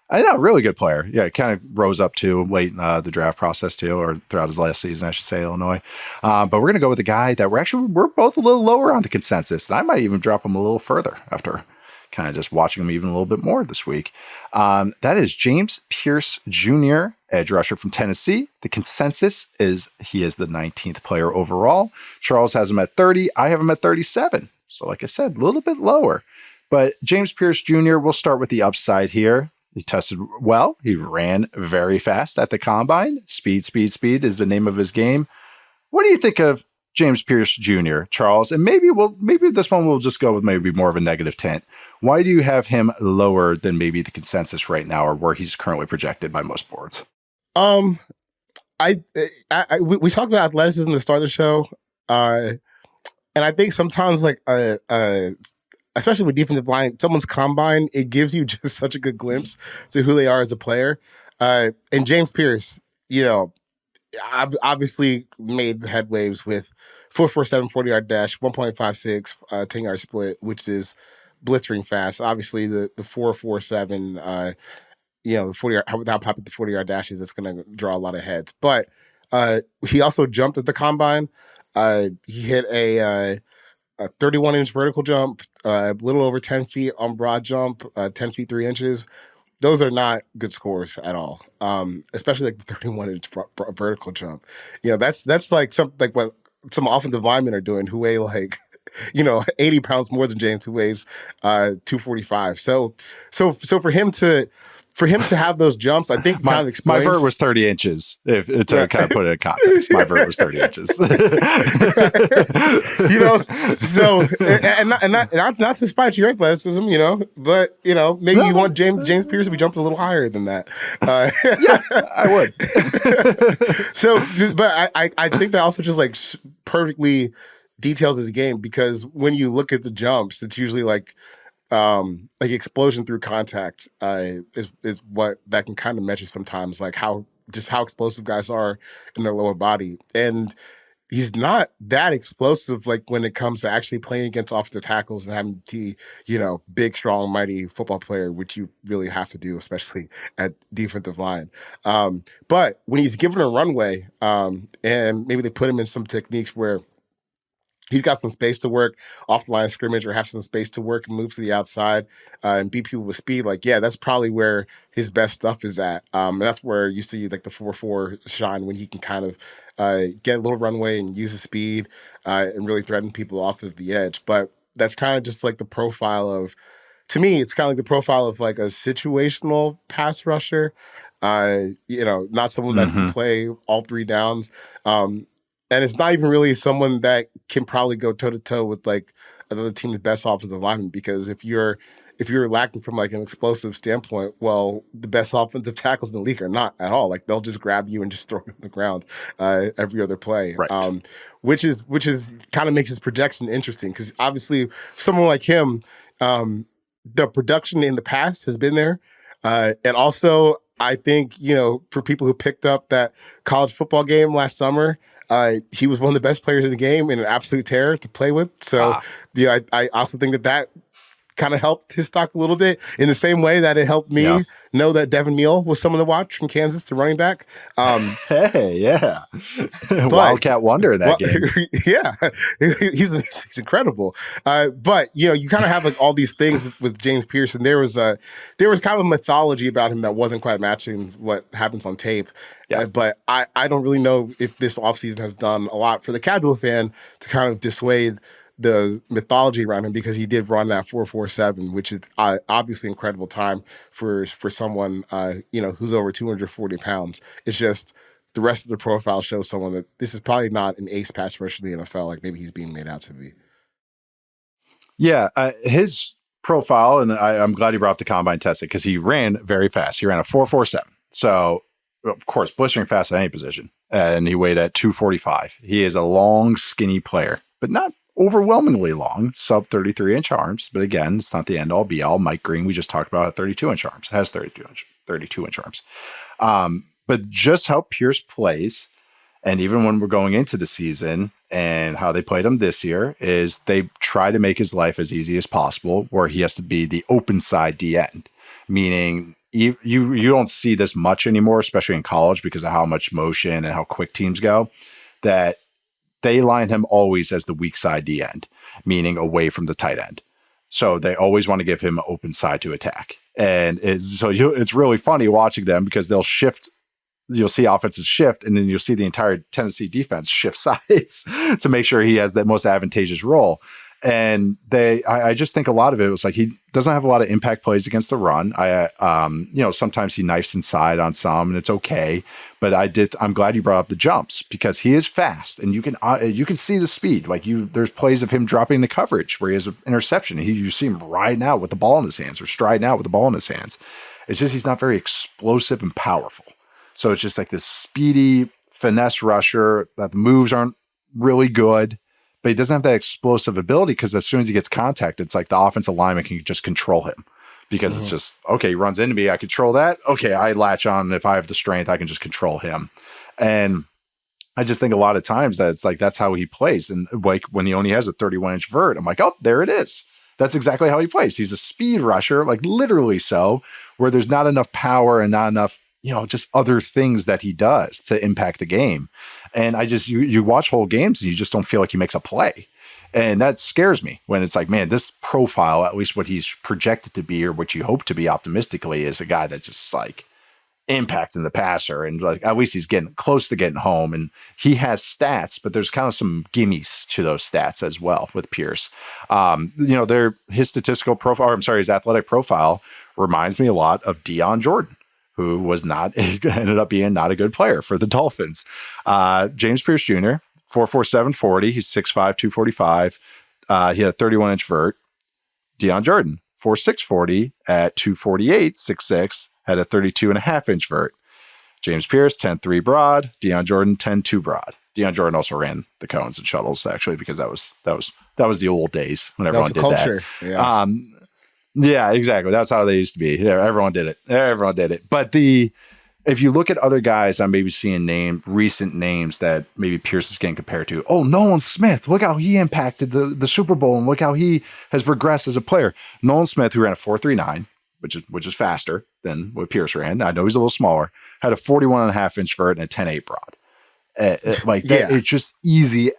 I know, really good player. Yeah, kind of rose up too late in the draft process too, or throughout his last season, I should say, Illinois. But we're going to go with a guy that we're both a little lower on the consensus, and I might even drop him a little further after kind of just watching him even a little bit more this week. That is James Pearce Jr., edge rusher from Tennessee. The consensus is he is the 19th player overall. Charles has him at 30. I have him at 37. So like I said, a little bit lower. But James Pearce Jr., we'll start with the upside here. He tested well. He ran very fast at the combine. Speed is the name of his game. What do you think of James Pearce Jr., Charles? And maybe this one we'll just go with maybe more of a negative tint. Why do you have him lower than maybe the consensus right now, or where he's currently projected by most boards? We talked about athleticism to start the show, and I think sometimes like especially with defensive line, someone's combine, it gives you just such a good glimpse to who they are as a player. And James Pearce, obviously made headwaves with 4.47 40-yard dash, 1.56 10-yard split, which is blistering fast. Obviously, the 4.47, 40-yard, how popular the 40-yard dash is, it's going to draw a lot of heads. But he also jumped at the combine. He hit a 31-inch vertical jump, a little over 10 feet on broad jump, 10 feet 3 inches. Those are not good scores at all, especially like the 31-inch vertical jump. That's like something like what some offensive linemen are doing who weigh like 80 pounds more than James, who weighs 245. So for him to have those jumps, I think kind of explains. My vert was 30 inches. To kind of put it in context, my vert was 30 inches. So and not to spite your athleticism, but maybe you want James Pearce to be jumped a little higher than that. Yeah, I would. So, but I think that also just like perfectly details his game, because when you look at the jumps, it's usually like explosion through contact is what that can kind of measure sometimes, like how explosive guys are in their lower body. And he's not that explosive like when it comes to actually playing against offensive tackles and having to big, strong, mighty football player, which you really have to do, especially at defensive line. But when he's given a runway, and maybe they put him in some techniques where he's got some space to work off the line of scrimmage, or have some space to work and move to the outside and beat people with speed. Like, yeah, that's probably where his best stuff is at. And that's where you see like the 4.4 shine, when he can kind of get a little runway and use his speed and really threaten people off of the edge. But that's kind of just like the profile of, to me, it's kind of like the profile of like a situational pass rusher. Not someone that can play all three downs. And it's not even really someone that can probably go toe-to-toe with like another team's best offensive lineman, because if you're lacking from like an explosive standpoint, well, the best offensive tackles in the league are not at all. Like, they'll just grab you and just throw you on the ground every other play. Right. Which is kind of makes his projection interesting, because obviously someone like him, the production in the past has been there. And also, I think, for people who picked up that college football game last summer, he was one of the best players in the game and an absolute terror to play with. So, I also think that kind of helped his stock a little bit, in the same way that it helped me know that Devin Neal was someone to watch from Kansas, the running back. Hey, yeah. Wildcat wonder in that game. Yeah, he's incredible. But, you kind of have like all these things with James Pearce, and there was kind of a mythology about him that wasn't quite matching what happens on tape. Yeah. But I don't really know if this offseason has done a lot for the casual fan to kind of dissuade the mythology around him, because he did run that 4.47, which is obviously incredible time for someone who's over 240 pounds. It's just the rest of the profile shows someone that this is probably not an ace pass rusher in the NFL like maybe he's being made out to be. Yeah, his profile, and I'm glad he brought up the combine testing, because he ran very fast. He ran a 4.47. So, of course, blistering fast at any position. And he weighed at 245. He is a long, skinny player, but not overwhelmingly long, sub 33-inch arms. But again, it's not the end all be all. Mike Green, we just talked about, 32-inch arms, has 32-inch arms. But just how Pearce plays, and even when we're going into the season and how they played him this year, is they try to make his life as easy as possible, where he has to be the open side D end, meaning you don't see this much anymore, especially in college, because of how much motion and how quick teams go, that they line him always as the weak side D end, meaning away from the tight end. So they always want to give him an open side to attack. And it's really funny watching them because they'll shift. You'll see offenses shift, and then you'll see the entire Tennessee defense shift sides to make sure he has the most advantageous role. And I just think a lot of it was like he doesn't have a lot of impact plays against the run. Sometimes he knifes inside on some, and it's okay. But I'm glad you brought up the jumps because he is fast, and you can see the speed. Like there's plays of him dropping the coverage where he has an interception. You see him riding out with the ball in his hands or striding out with the ball in his hands. It's just he's not very explosive and powerful. So it's just like this speedy finesse rusher that the moves aren't really good. But he doesn't have that explosive ability because as soon as he gets contact, it's like the offensive lineman can just control him because it's just, okay, he runs into me, I control that. Okay, I latch on. If I have the strength, I can just control him. And I just think a lot of times that it's like that's how he plays. And like when he only has a 31-inch vert, I'm like, oh, there it is. That's exactly how he plays. He's a speed rusher, like literally so, where there's not enough power and not enough, just other things that he does to impact the game. And you watch whole games and you just don't feel like he makes a play. And that scares me when it's like, man, this profile, at least what he's projected to be or what you hope to be optimistically, is a guy that's just like impacting the passer. And like, at least he's getting close to getting home. And he has stats, but there's kind of some gimmies to those stats as well with Pearce. His statistical profile, his athletic profile reminds me a lot of Dion Jordan, who ended up being not a good player for the Dolphins. James Pearce Jr., 4.47 40. He's 6'5", 245. He had a 31-inch vert. Dion Jordan, 4.6 40 at 248, 6'6", had a 32.5-inch vert. James Pearce, 10.3 broad. Dion Jordan, 10.2 broad. Dion Jordan also ran the cones and shuttles, actually, because that was the old days when everyone did culture. That. Yeah. Yeah, exactly. That's how they used to be. Yeah, everyone did it. But if you look at other guys, I'm maybe seeing recent names that maybe Pearce is getting compared to. Oh, Nolan Smith. Look how he impacted the Super Bowl, and look how he has progressed as a player. Nolan Smith, who ran a 4.39, which is faster than what Pearce ran. I know he's a little smaller. Had a 41.5-inch vert and a 10.8 broad. It's just easy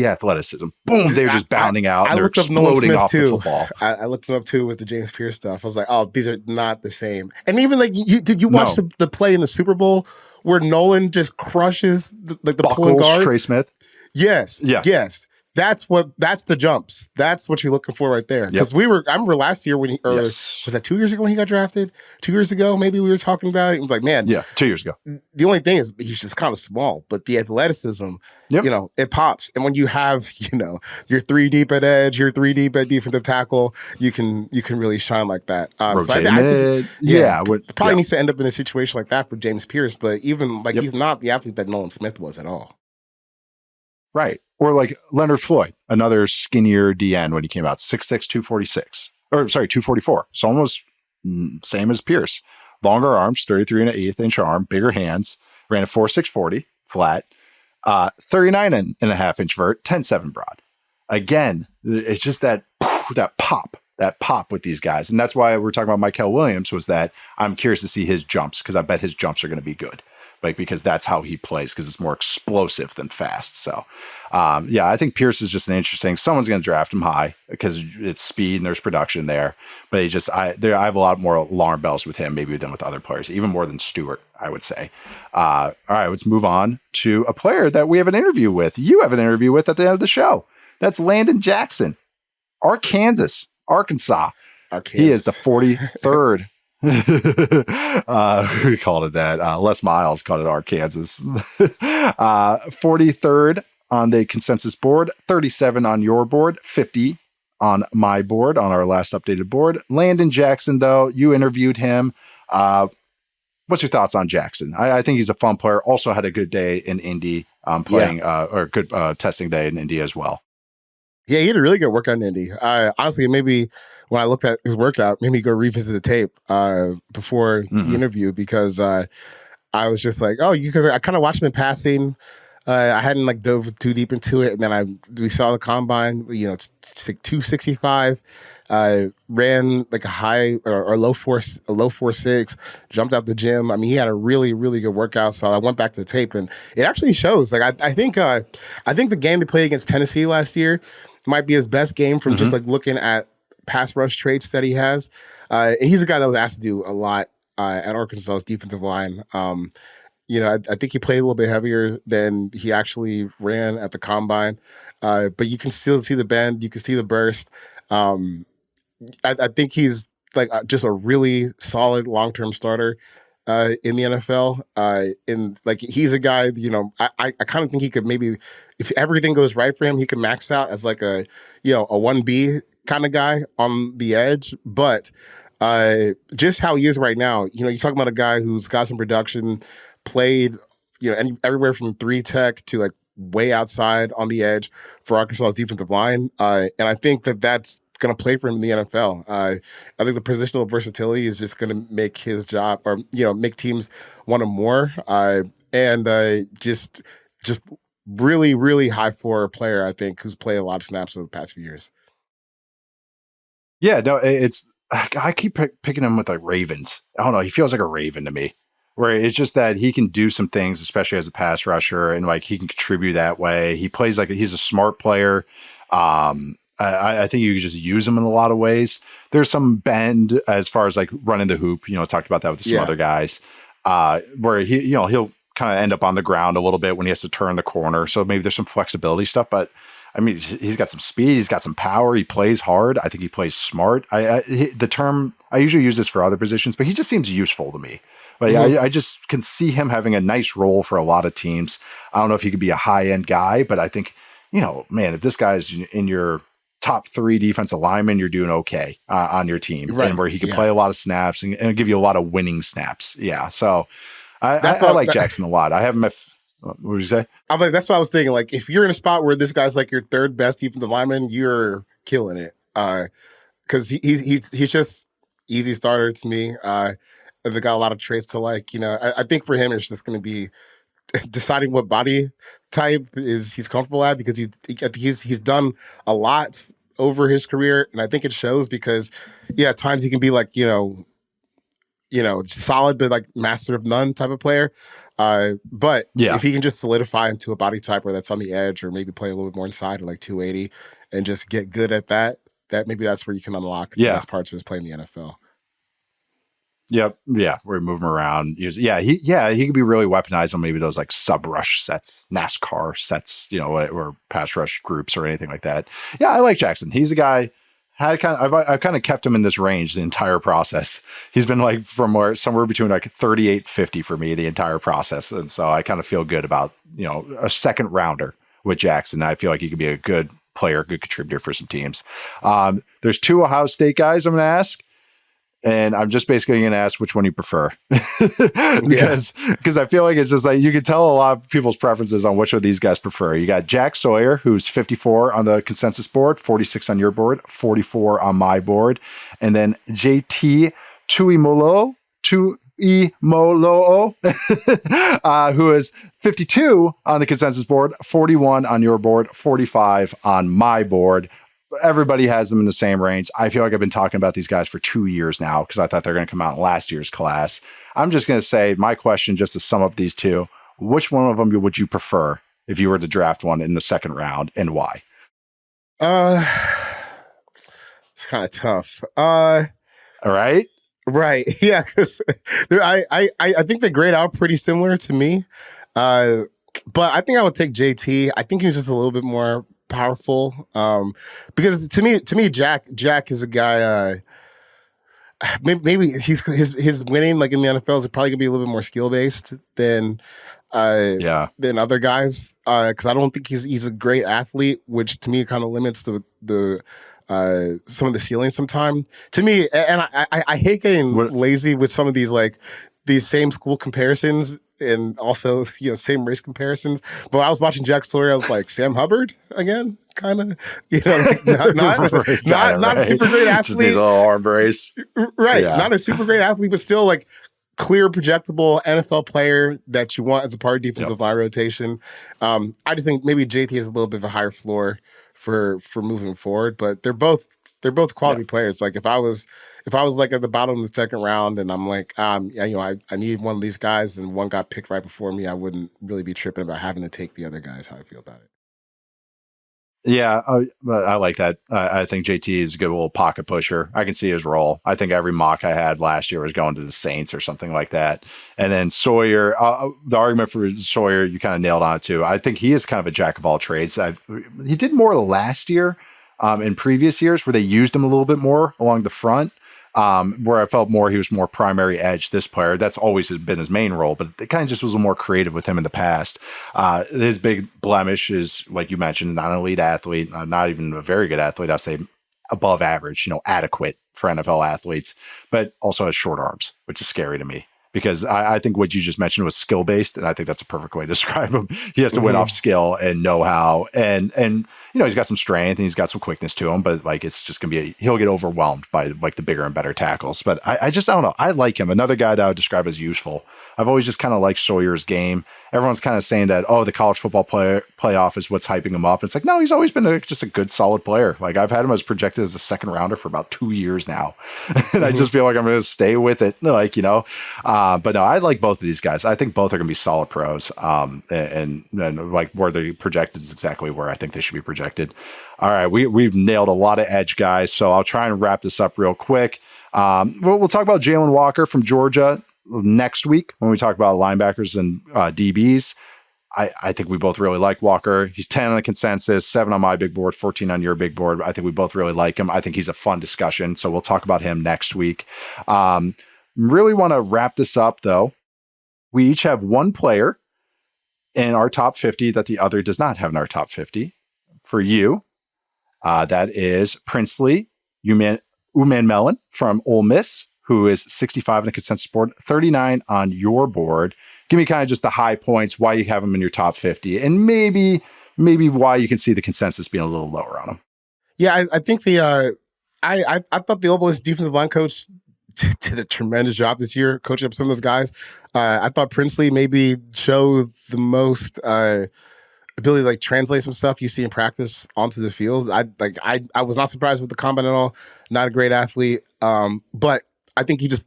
athleticism. Boom, they're just bounding out. And they're exploding off the football. I looked them up too with the James Pearce stuff. I was like, oh, these are not the same. And even like, did you watch the play in the Super Bowl where Nolen just crushes the pulling guard? Trey Smith? Yes. Yeah. Yes. That's the jumps. That's what you're looking for right there. Because I remember last year was that 2 years ago when he got drafted? 2 years ago, maybe we were talking about it. It was like, man. Yeah, 2 years ago. The only thing is he's just kind of small, but the athleticism, it pops. And when you have, you're 3 deep at edge, you're 3 deep at defensive tackle, you can really shine like that. Probably needs to end up in a situation like that for James Pearce, but even he's not the athlete that Nolan Smith was at all. Right. Or like Leonard Floyd, another skinnier DN when he came out, 6'6", 246. 244. So almost same as Pearce. Longer arms, 33 1/8 inch arm, bigger hands, ran a 4.6 40 flat, 39.5 inch vert, 10.7 broad. Again, it's just that pop with these guys. And that's why we're talking about Mykel Williams, was that I'm curious to see his jumps, because I bet his jumps are going to be good. Because that's how he plays, because it's more explosive than fast. So, I think Pearce is just an interesting. Someone's going to draft him high because it's speed and there's production there. But I have a lot more alarm bells with him, maybe than with other players, even more than Stewart, I would say. All right, let's move on to a player that we have an interview with. You have an interview with at the end of the show. That's Landon Jackson, Arkansas. He is the 43rd. We called it that. Les Miles called it Arkansas. 43rd on the consensus board, 37 on your board, 50 on my board, on our last updated board. Landon Jackson, though, you interviewed him. What's your thoughts on Jackson? I think he's a fun player. Also had a good day in Indy, or good testing day in Indy as well. Yeah, he had a really good workout in Indy. Honestly, maybe when I looked at his workout, made me go revisit the tape before the interview, because I was just like, because I kind of watched him in passing. I hadn't dove too deep into it, and then we saw the combine. It's 265. Ran like a high or a low 4.6. Jumped out the gym. I mean, he had a really, really good workout. So I went back to the tape, and it actually shows. I think the game they played against Tennessee last year might be his best game from just looking at pass rush traits that he has. And he's a guy that was asked to do a lot at Arkansas's defensive line. I think he played a little bit heavier than he actually ran at the combine. But you can still see the bend, you can see the burst. I think he's like just a really solid long-term starter in the NFL. And like he's a guy, I kind of think he could maybe, if everything goes right for him, he could max out as like a 1B kind of guy on the edge. But just how he is right now, you're talking about a guy who's got some production, played, everywhere from 3 tech to like way outside on the edge for Arkansas's defensive line. And I think that's going to play for him in the NFL. I think the positional versatility is just going to make his job, or make teams want him more. And just really, really high floor player, I think, who's played a lot of snaps over the past few years. Yeah, no, I keep picking him with like Ravens. I don't know. He feels like a Raven to me, where it's just that he can do some things, especially as a pass rusher, and like he can contribute that way. He plays like he's a smart player. I think you can just use him in a lot of ways. There's some bend as far as like running the hoop. Talked about that with some other guys, where he'll kind of end up on the ground a little bit when he has to turn the corner. So maybe there's some flexibility stuff, but I mean, he's got some speed, he's got some power, he plays hard. I think he plays smart. The term, I usually use this for other positions, but he just seems useful to me. But I just can see him having a nice role for a lot of teams. I don't know if he could be a high-end guy, but I think, man, if this guy's in your top 3 defensive linemen, you're doing okay on your team. Right. And where he can play a lot of snaps and give you a lot of winning snaps. Yeah, so I like Jackson a lot. I have him what did you say? I'm like, that's what I was thinking. Like, if you're in a spot where this guy's like your 3rd best defensive lineman, you're killing it. Because he's just easy starter to me. And they got a lot of traits to like. I think for him, it's just going to be deciding what body type he's comfortable at, because he's done a lot over his career, and I think it shows because at times he can be like solid but like master of none type of player. But if he can just solidify into a body type where that's on the edge, or maybe play a little bit more inside at like 280 and just get good at that maybe that's where you can unlock the best parts of his play in the NFL. Yep. Yeah. Where we move him around. He could be really weaponized on maybe those like sub rush sets, NASCAR sets, or pass rush groups or anything like that. Yeah. I like Jackson. He's a guy. I've kind of kept him in this range the entire process. He's been like somewhere between like 38-50 for me the entire process. And so I kind of feel good about, a second rounder with Jackson. I feel like he could be a good player, good contributor for some teams. There's 2 Ohio State guys I'm going to ask. And I'm just basically going to ask which one you prefer, because I feel like it's just like you can tell a lot of people's preferences on which of these guys prefer. You got Jack Sawyer, who's 54 on the consensus board, 46 on your board, 44 on my board, and then JT Tuimoloau, who is 52 on the consensus board, 41 on your board, 45 on my board. Everybody has them in the same range. I feel like I've been talking about these guys for 2 years now because I thought they're going to come out in last year's class. I'm just going to say my question, just to sum up these 2, which one of them would you prefer if you were to draft one in the second round, and why? It's kind of tough. All right. Right. Yeah. Because I think they grade out pretty similar to me. But I think I would take JT. I think he's just a little bit more powerful. Because to me, Jack is a guy. Maybe his winning like in the NFL is probably gonna be a little bit more skill based than other guys. Because I don't think he's a great athlete, which to me kind of limits the some of the ceiling sometimes. To me, and I hate getting lazy with some of these same school comparisons and also same race comparisons. But when I was watching Jack Sawyer, I was like, Sam Hubbard again, kind of not a super great athlete, just needs a little arm brace, right? Yeah. Not a super great athlete, but still like clear, projectable NFL player that you want as a part of defensive line rotation. I just think maybe JT has a little bit of a higher floor for moving forward, but they're both quality players. Like if I was like at the bottom of the second round and I'm like, I need one of these guys and one got picked right before me, I wouldn't really be tripping about having to take the other guys. How I feel about it. Yeah, I like that. I think JT is a good little pocket pusher. I can see his role. I think every mock I had last year was going to the Saints or something like that. And then Sawyer, the argument for Sawyer, you kind of nailed on it too. I think he is kind of a jack of all trades. He did more last year in previous years where they used him a little bit more along the front. Where I felt more he was more primary edge, this player. That's always been his main role, but it kind of just was a little more creative with him in the past. His big blemish is, like you mentioned, not an elite athlete, not even a very good athlete. I'd say above average, adequate for NFL athletes, but also has short arms, which is scary to me. Because I think what you just mentioned was skill based, and I think that's a perfect way to describe him. He has to win off skill and know how, and he's got some strength and he's got some quickness to him, but like it's just gonna he'll get overwhelmed by like the bigger and better tackles. But I don't know. I like him. Another guy that I would describe as useful. I've always just kind of liked Sawyer's game. Everyone's kind of saying that, the college football playoff is what's hyping him up. It's like, no, he's always been just a good, solid player. Like I've had him as projected as a second rounder for about 2 years now. And I just feel like I'm going to stay with it. But no, I like both of these guys. I think both are going to be solid pros. And like where they're projected is exactly where I think they should be projected. All right. We've nailed a lot of edge guys. So I'll try and wrap this up real quick. We'll talk about Jalen Walker from Georgia next week when we talk about linebackers and DBs. I think we both really like Walker. He's 10 on the consensus, 7 on my big board, 14 on your big board. I think we both really like him. I think he's a fun discussion. So we'll talk about him next week. Really want to wrap this up though. We each have one player in our top 50 that the other does not have in our top 50. For you, that is Princely Umanmielen from Ole Miss, who is 65 on the consensus board, 39 on your board. Give me kind of just the high points, why you have him in your top 50, and maybe why you can see the consensus being a little lower on him. Yeah, I think I thought the Ole Miss defensive line coach did a tremendous job this year coaching up some of those guys. I thought Princely maybe showed the most ability to like translate some stuff you see in practice onto the field. I was not surprised with the combine at all. Not a great athlete, but I think he just,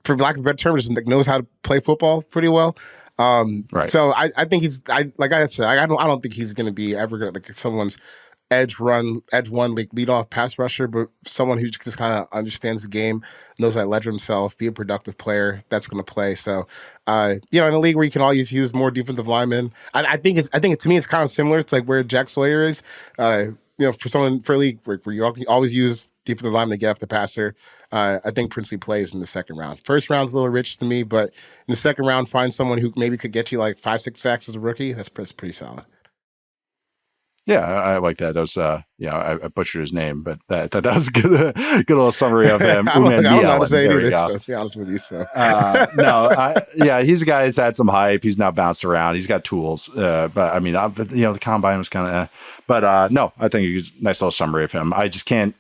for lack of a better term, just knows how to play football pretty well. Right. So I think like I said, I don't think he's going to be ever gonna, like someone's edge one, like lead off pass rusher, but someone who just kind of understands the game, knows how to ledger himself, be a productive player that's going to play. So, in a league where you can always use more defensive linemen, I think to me it's kind of similar. It's like where Jack Sawyer is. For a league where you always use defensive linemen to get off the passer. I think Princely plays in the second round. First round's a little rich to me, but in the second round, find someone who maybe could get you like 5-6 sacks as a rookie. That's pretty solid. Yeah, I like that. That was, I butchered his name, but that was good. Good little summary of him. I don't know how to say it either, to be honest with you. So. He's a guy who's had some hype. He's now bounced around. He's got tools. But I mean, the combine was kind of, but no, I think a nice little summary of him. I just can't.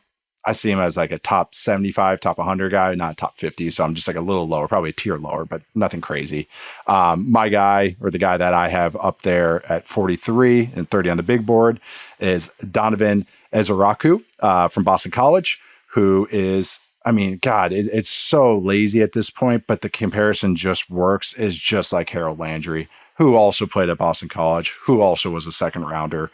I see him as like a top 75, top 100 guy, not top 50. So I'm just like a little lower, probably a tier lower, but nothing crazy. My guy, or the guy that I have up there at 43 and 30 on the big board, is Donovan Ezeiruaku from Boston College, who is, I mean, God, it's so lazy at this point, but the comparison just works. Is just like Harold Landry, who also played at Boston College, who also was a second rounder.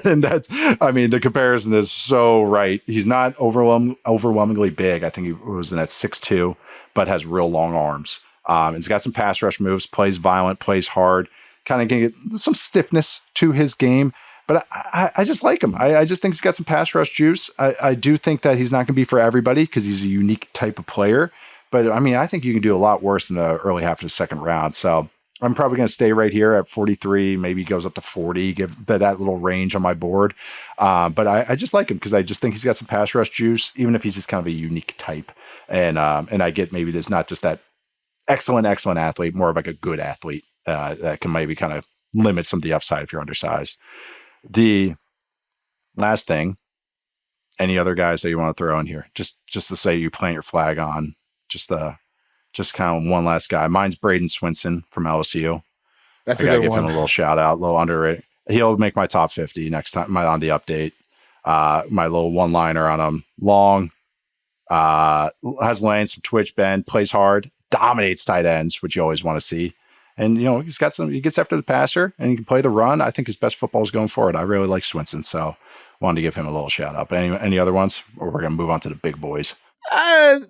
And the comparison is so right. He's not overwhelmingly big. I think he was in that 6'2", but has real long arms. And he's got some pass rush moves, plays violent, plays hard, kind of get some stiffness to his game. But I just like him. I just think he's got some pass rush juice. I do think that he's not going to be for everybody because he's a unique type of player. But I mean, I think you can do a lot worse in the early half of the second round. So I'm probably going to stay right here at 43, maybe goes up to 40, give that little range on my board. But I just like him because I just think he's got some pass rush juice, even if he's just kind of a unique type. And I get maybe there's not just that excellent athlete, more of like a good athlete that can maybe kind of limit some of the upside if you're undersized. The last thing, any other guys that you want to throw in here? Just to say you plant your flag on, just kind of one last guy. Mine's Braden Swinson from LSU. That's a good one. I gotta give him a little shout out, a little underrated. He'll make my top 50 next time on the update. My little one-liner on him. Long, has lane, some twitch bend, plays hard, dominates tight ends, which you always want to see. And, he gets after the passer and he can play the run. I think his best football is going forward. I really like Swinson. So wanted to give him a little shout out. But any other ones, or we're gonna move on to the big boys?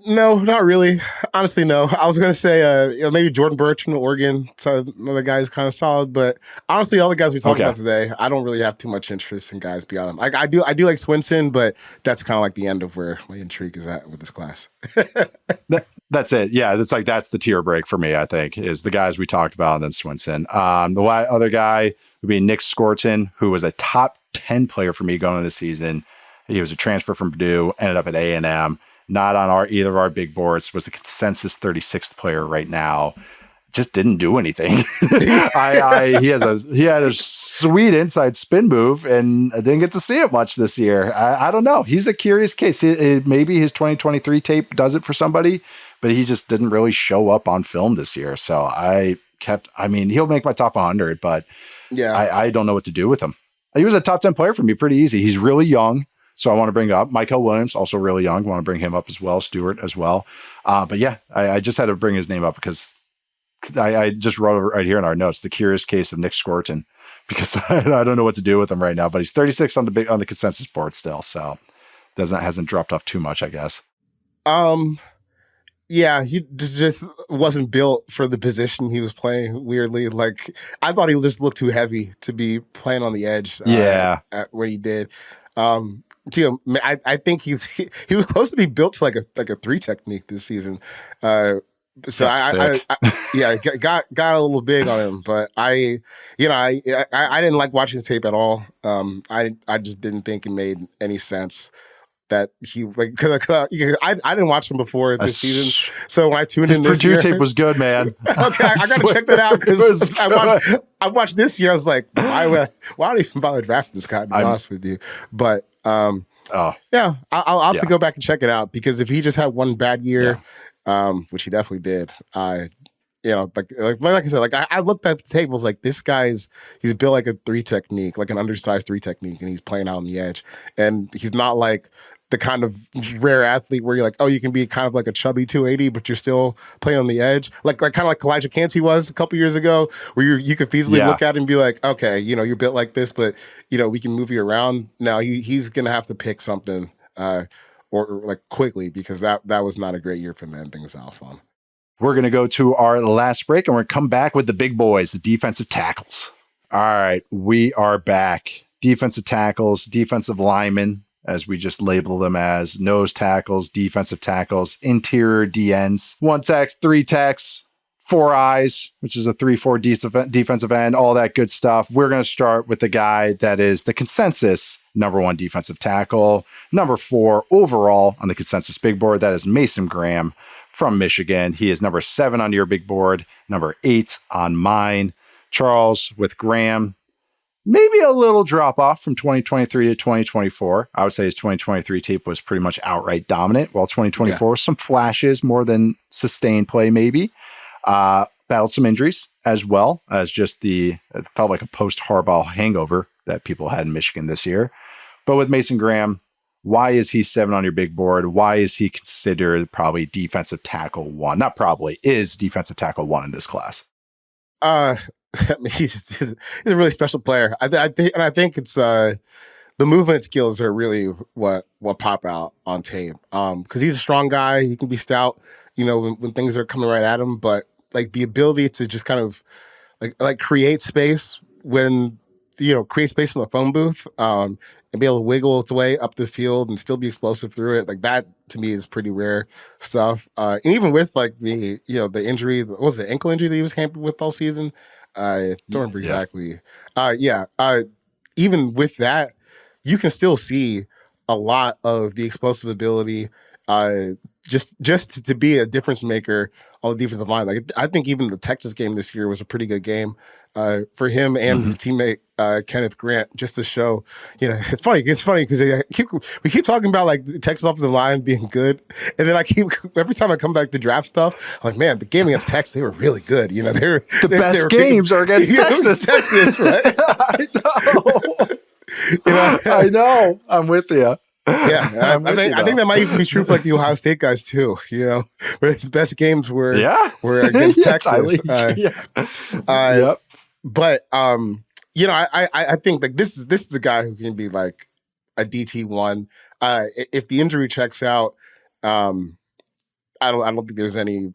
No, not really. Honestly, no. I was gonna say maybe Jordan Birch from Oregon. So another guy is kind of solid, but honestly, all the guys we talked about today, I don't really have too much interest in guys beyond them. Like I do like Swinson, but that's kind of like the end of where my intrigue is at with this class. That's it. Yeah, that's the tier break for me. I think is the guys we talked about, and then Swinson. The other guy would be Nick Scorton, who was a top 10 player for me going into the season. He was a transfer from Purdue, ended up at A&M. Not on either of our big boards, was the consensus 36th player right now. Just didn't do anything. He had a sweet inside spin move, and I didn't get to see it much this year. I don't know. He's a curious case. Maybe his 2023 tape does it for somebody, but he just didn't really show up on film this year. So he'll make my top 100, but yeah, I don't know what to do with him. He was a top 10 player for me pretty easy. He's really young. So I want to bring up Mykel Williams, also really young. Want to bring him up as well. Stewart as well. But yeah, I just had to bring his name up because I just wrote it right here in our notes, the curious case of Nick Scorton, because I don't know what to do with him right now. But he's 36 on the consensus board still, so hasn't dropped off too much, I guess. Yeah, he just wasn't built for the position he was playing. Weirdly, like I thought he just looked too heavy to be playing on the edge. When he did. I think he was close to be built to like a 3 technique this season. So I got a little big on him, but I didn't like watching the tape at all. I just didn't think it made any sense that he cause I didn't watch him before this season. So when I tuned in this year, tape was good, man. Okay, I gotta check that out because I watched this year. I was like, why would I even bother drafting this guy? To be honest with you, but I'll have to go back and check it out because if he just had one bad year, which he definitely did, like I said, like I looked at the tape, was like, this guy's he's built like a 3 technique, like an undersized 3 technique, and he's playing out on the edge, and he's not like the kind of rare athlete where you're like, oh, you can be kind of like a chubby 280, but you're still playing on the edge. Like kind of like Elijah Cansey was a couple years ago, where you could feasibly look at it and be like, okay, you're built like this, but we can move you around. Now he's gonna have to pick something or like quickly, because that was not a great year for him to end things off on. We're gonna go to our last break, and we're gonna come back with the big boys, the defensive tackles. All right, we are back. Defensive tackles, defensive linemen, as we just label them as, nose tackles, defensive tackles, interior DNs, 1 techs, 3 techs, 4 eyes, which is a 3-4 defensive end, all that good stuff. We're going to start with the guy that is the consensus number 1 defensive tackle, number 4 overall on the consensus big board. That is Mason Graham from Michigan. He is number 7 on your big board, number 8 on mine. Charles, with Graham, maybe a little drop off from 2023 to 2024. I would say his 2023 tape was pretty much outright dominant, while 2024 some flashes more than sustained play maybe. Battled some injuries as well as just it felt like a post-Harbaugh hangover that people had in Michigan this year. But with Mason Graham, why is he 7 on your big board? Why is he considered probably defensive tackle 1? Not probably, is defensive tackle 1 in this class. I mean, he's a really special player. I think it's the movement skills are really what pop out on tape. Because he's a strong guy, he can be stout, when things are coming right at him. But like the ability to just kind of like create space when create space in the phone booth, and be able to wiggle its way up the field and still be explosive through it. Like that to me is pretty rare stuff. And even with like the injury, what was the ankle injury that he was camping with all season? I don't remember exactly. Even with that, you can still see a lot of the explosive ability, just to be a difference maker on the defensive line. Like I think even the Texas game this year was a pretty good game for him and his teammate Kenneth Grant, just to show. It's funny because we keep talking about like the Texas offensive line being good, and then every time I come back to draft stuff, I'm like, man, the game against Texas, they were really good. The best games are against Texas. Texas, right? I know. I'm with you. Yeah, I think that might even be true for like the Ohio State guys too. Where the best games were against Texas. But I think like this is a guy who can be like a DT1. If the injury checks out, I don't think there's any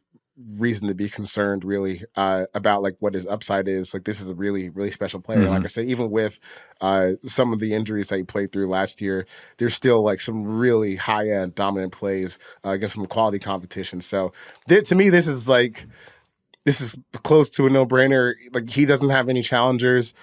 reason to be concerned really about like what his upside is. Like this is a really, really special player. Mm-hmm. Like I said, even with some of the injuries that he played through last year, there's still like some really high end dominant plays against some quality competition. So to me, this is close to a no brainer. Like he doesn't have any challengers.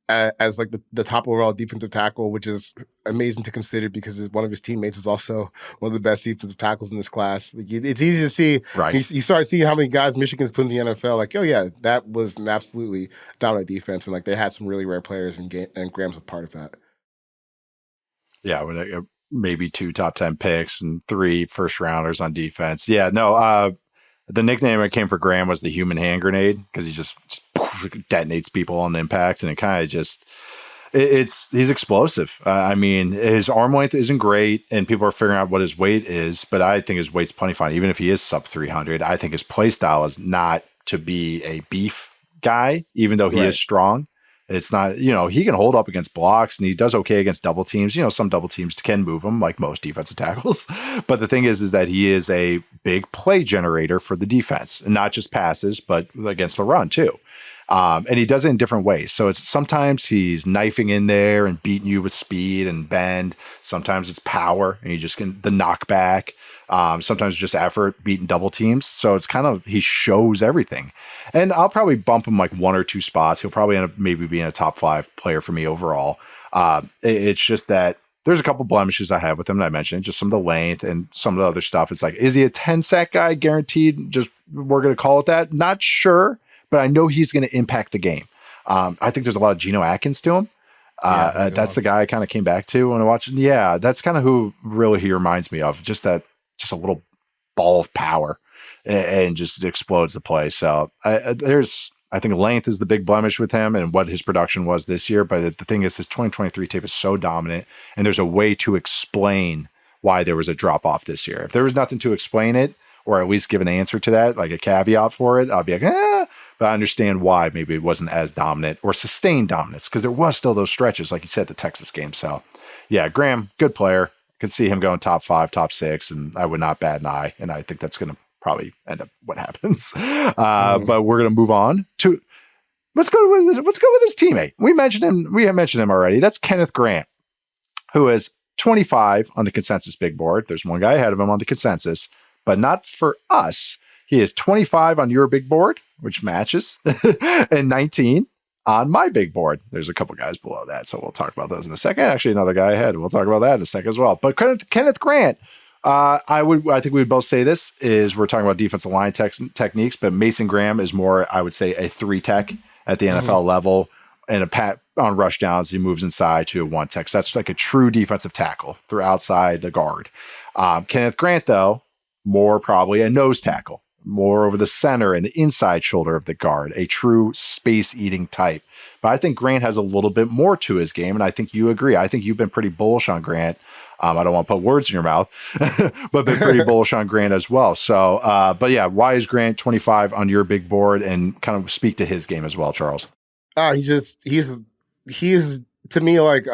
As like the top overall defensive tackle, which is amazing to consider because one of his teammates is also one of the best defensive tackles in this class. Like, it's easy to see. Right. You start seeing how many guys Michigan's put in the NFL. Like, oh yeah, that was an absolutely dominant defense, and like they had some really rare players, and Graham's a part of that. Yeah, with maybe 2 top 10 picks and 3 first rounders on defense. Yeah, no. The nickname I came for Graham was the human hand grenade because he just detonates people on impact, and it kind of just he's explosive. I mean, his arm length isn't great, and people are figuring out what his weight is, but I think his weight's plenty fine. Even if he is sub 300, I think his play style is not to be a beef guy, even though he is strong. It's not, he can hold up against blocks and he does okay against double teams. Some double teams can move him like most defensive tackles. But the thing is that he is a big play generator for the defense, and not just passes, but against the run too. And he does it in different ways. So it's sometimes he's knifing in there and beating you with speed and bend. Sometimes it's power and you just can the knockback. Sometimes just effort beating double teams. So it's kind of, he shows everything. And I'll probably bump him like 1 or 2 spots. He'll probably end up maybe being a top 5 player for me overall. It's just that there's a couple blemishes I have with him that I mentioned, just some of the length and some of the other stuff. It's like, is he a 10 sack guy guaranteed? Just, we're going to call it that. Not sure, but I know he's going to impact the game. I think there's a lot of Geno Atkins to him. That's the guy I kind of came back to when I watched. Yeah, that's kind of who really he reminds me of. Just a little ball of power and just explodes the play. So I think length is the big blemish with him and what his production was this year. But the thing is, his 2023 tape is so dominant, and there's a way to explain why there was a drop off this year. If there was nothing to explain it, or at least give an answer to that, like a caveat for it, I'll be like, but I understand why maybe it wasn't as dominant or sustained dominance, because there was still those stretches, like you said, the Texas game. So yeah, Graham, good player. Could see him going top 5, top 6, and I would not bat an eye. And I think that's going to probably end up what happens. But we're going to move on to let's go with his teammate. We have mentioned him already. That's Kenneth Grant, who is 25 on the consensus big board. There's one guy ahead of him on the consensus, but not for us. He is 25 on your big board, which matches, and 19 on my big board. There's a couple guys below that, so we'll talk about those in a second. Actually, another guy ahead. We'll talk about that in a second as well. But Kenneth Grant, I think we would both say this is we're talking about defensive line techniques, but Mason Graham is more, I would say, a 3 tech at the NFL level, and a pat on rush downs. He moves inside to a 1 tech. So that's like a true defensive tackle through outside the guard. Kenneth Grant, though, more probably a nose tackle, more over the center and the inside shoulder of the guard, a true space-eating type. But I think Grant has a little bit more to his game, and I think you agree. I think you've been pretty bullish on Grant. I don't want to put words in your mouth, but been pretty bullish on Grant as well. So, but yeah, why is Grant 25 on your big board, and kind of speak to his game as well, Charles? He's to me like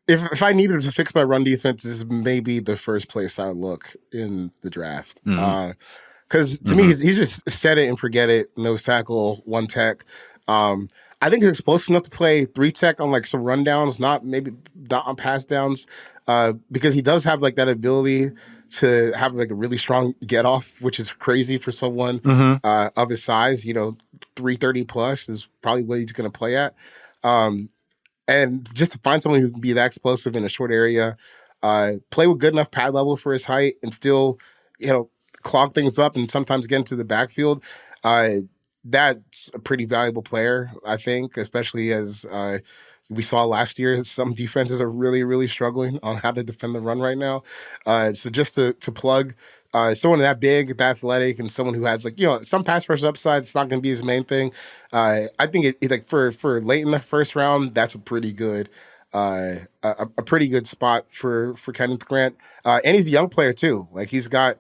if I needed to fix my run defense, this is maybe the first place I would look in the draft. Because to me, he's just set it and forget it. Nose tackle, 1 tech. I think he's explosive enough to play 3 tech on like some rundowns, not on pass downs, because he does have like that ability to have like a really strong get off, which is crazy for someone of his size. 330 plus is probably what he's going to play at. And just to find someone who can be that explosive in a short area, play with good enough pad level for his height, and still, clog things up and sometimes get into the backfield, that's a pretty valuable player, I think, especially as we saw last year. Some defenses are really, really struggling on how to defend the run right now. So just to plug someone that big, that athletic, and someone who has some pass rush upside, it's not going to be his main thing. I think it like for late in the first round, that's a pretty good a pretty good spot for Kenneth Grant. And he's a young player too. Like he's got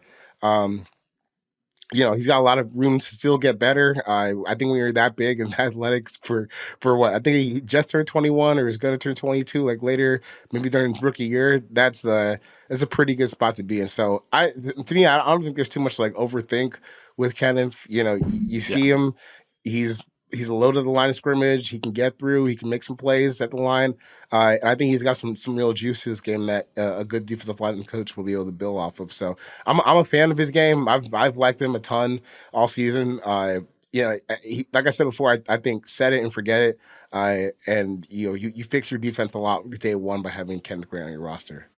he's got a lot of room to still get better. I think when you're that big and athletics for what I think he just turned 21 or is going to turn 22, like later, maybe during rookie year. That's a pretty good spot to be in. So to me, I don't think there's too much to like overthink with Kenneth. You see him, he's low to the line of scrimmage. He can get through. He can make some plays at the line. And I think he's got some real juice to his game that a good defensive line coach will be able to build off of. So I'm a fan of his game. I've liked him a ton all season. Like I said before, I think set it and forget it. And you fix your defense a lot day one by having Kenneth Grant on your roster.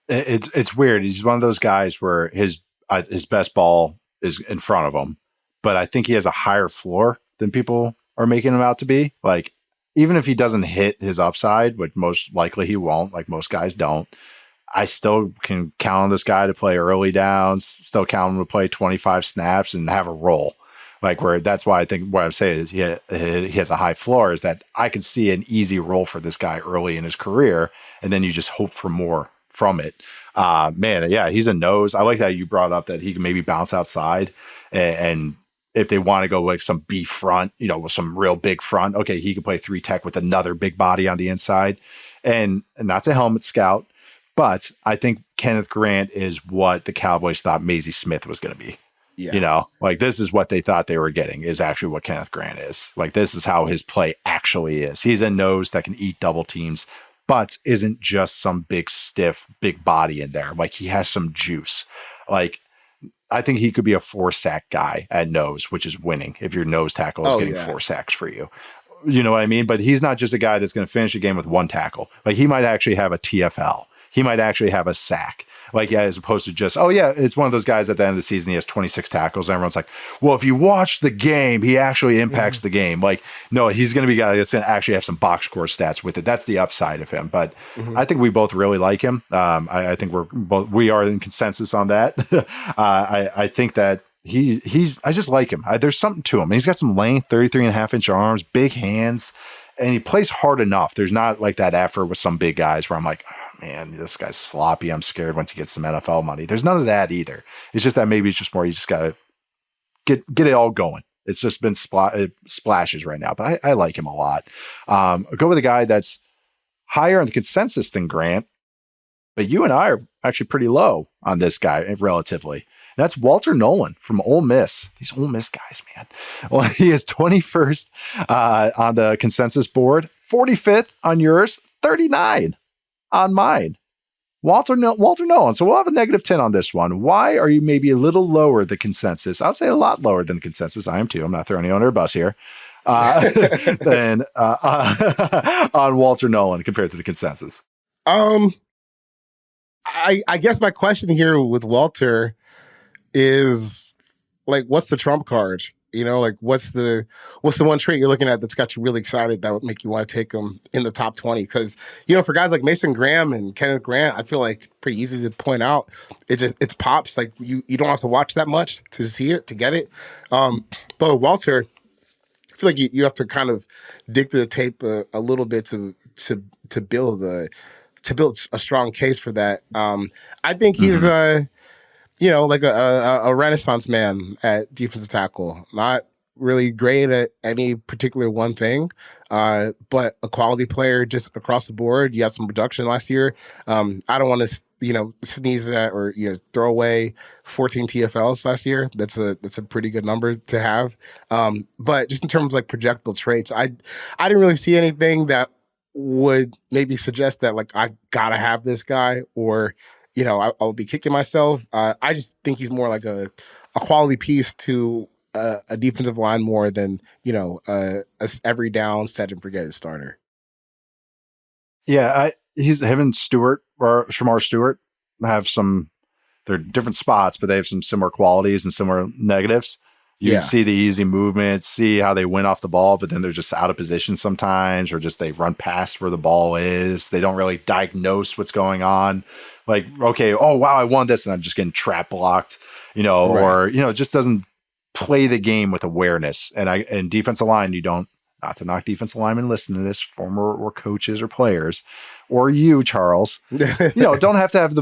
It's weird. He's one of those guys where his best ball is in front of him, but I think he has a higher floor than people are making him out to be. Like, even if he doesn't hit his upside, which most likely he won't, like most guys don't, I still can count on this guy to play early downs, still count on him to play 25 snaps and have a role. Like, where that's why I think what I'm saying is he has a high floor, is that I could see an easy role for this guy early in his career, and then you just hope for more from it. Man, yeah, he's a nose. I like that you brought up that he can maybe bounce outside, and if they want to go like some B front, with some real big front, okay, he can play 3 tech with another big body on the inside, and not to helmet scout, but I think Kenneth Grant is what the Cowboys thought Maisie Smith was going to be. Yeah. Like, this is what they thought they were getting, is actually what Kenneth Grant is. Like, this is how his play actually is. He's a nose that can eat double teams, but isn't just some big, stiff, big body in there. Like, he has some juice. Like, I think he could be a 4-sack guy at nose, which is winning if your nose tackle is getting 4 sacks for you. You know what I mean? But he's not just a guy that's going to finish a game with 1 tackle. Like, he might actually have a TFL. He might actually have a sack. Like, as opposed to just, it's one of those guys at the end of the season, he has 26 tackles. And everyone's like, well, if you watch the game, he actually impacts the game. Like, no, he's going to be a guy that's going to actually have some box score stats with it. That's the upside of him. But I think we both really like him. I think we are in consensus on that. I think that I just like him. There's something to him. He's got some length, 33.5-inch arms, big hands, and he plays hard enough. There's not like that effort with some big guys where I'm like, man, this guy's sloppy. I'm scared once he gets some NFL money. There's none of that either. It's just that maybe it's just more you just got to get it all going. It's just been splashes right now, but I like him a lot. I'll go with a guy that's higher on the consensus than Grant, but you and I are actually pretty low on this guy relatively. That's Walter Nolen from Ole Miss. These Ole Miss guys, man. Well, he is 21st on the consensus board, 45th on yours, 39 on mine. Walter Nolen. So we'll have a -10 on this one. Why are you maybe a little lower than consensus? I would say a lot lower than consensus. I am too. I'm not throwing you under a bus here. Than on Walter Nolen compared to the consensus. I guess my question here with Walter is, like, what's the trump card? Like, what's the one trait you're looking at that's got you really excited that would make you want to take him in the top 20? Because, for guys like Mason Graham and Kenneth Grant, I feel like pretty easy to point out. It's pops. Like, you don't have to watch that much to see it, to get it. But Walter, I feel like you have to kind of dig through the tape a little bit to build a strong case for that. I think he's like a renaissance man at defensive tackle. Not really great at any particular one thing, but a quality player just across the board. You had some production last year. I don't want to, sneeze at or throw away 14 TFLs last year. That's a pretty good number to have. But just in terms of like projectable traits, I didn't really see anything that would maybe suggest that like I gotta have this guy or I'll be kicking myself. I just think he's more like a quality piece to a defensive line more than, a every down set and forget his starter. Yeah, him and Stewart, or Shemar Stewart, they're different spots, but they have some similar qualities and similar negatives. You can see the easy movements, see how they win off the ball, but then they're just out of position sometimes, or just they run past where the ball is. They don't really diagnose what's going on. Like, okay, oh, wow, I won this, and I'm just getting trap blocked, or, just doesn't play the game with awareness. And defensive line, not to knock defensive linemen listening to this, former or coaches or players, or you, Charles, don't have to have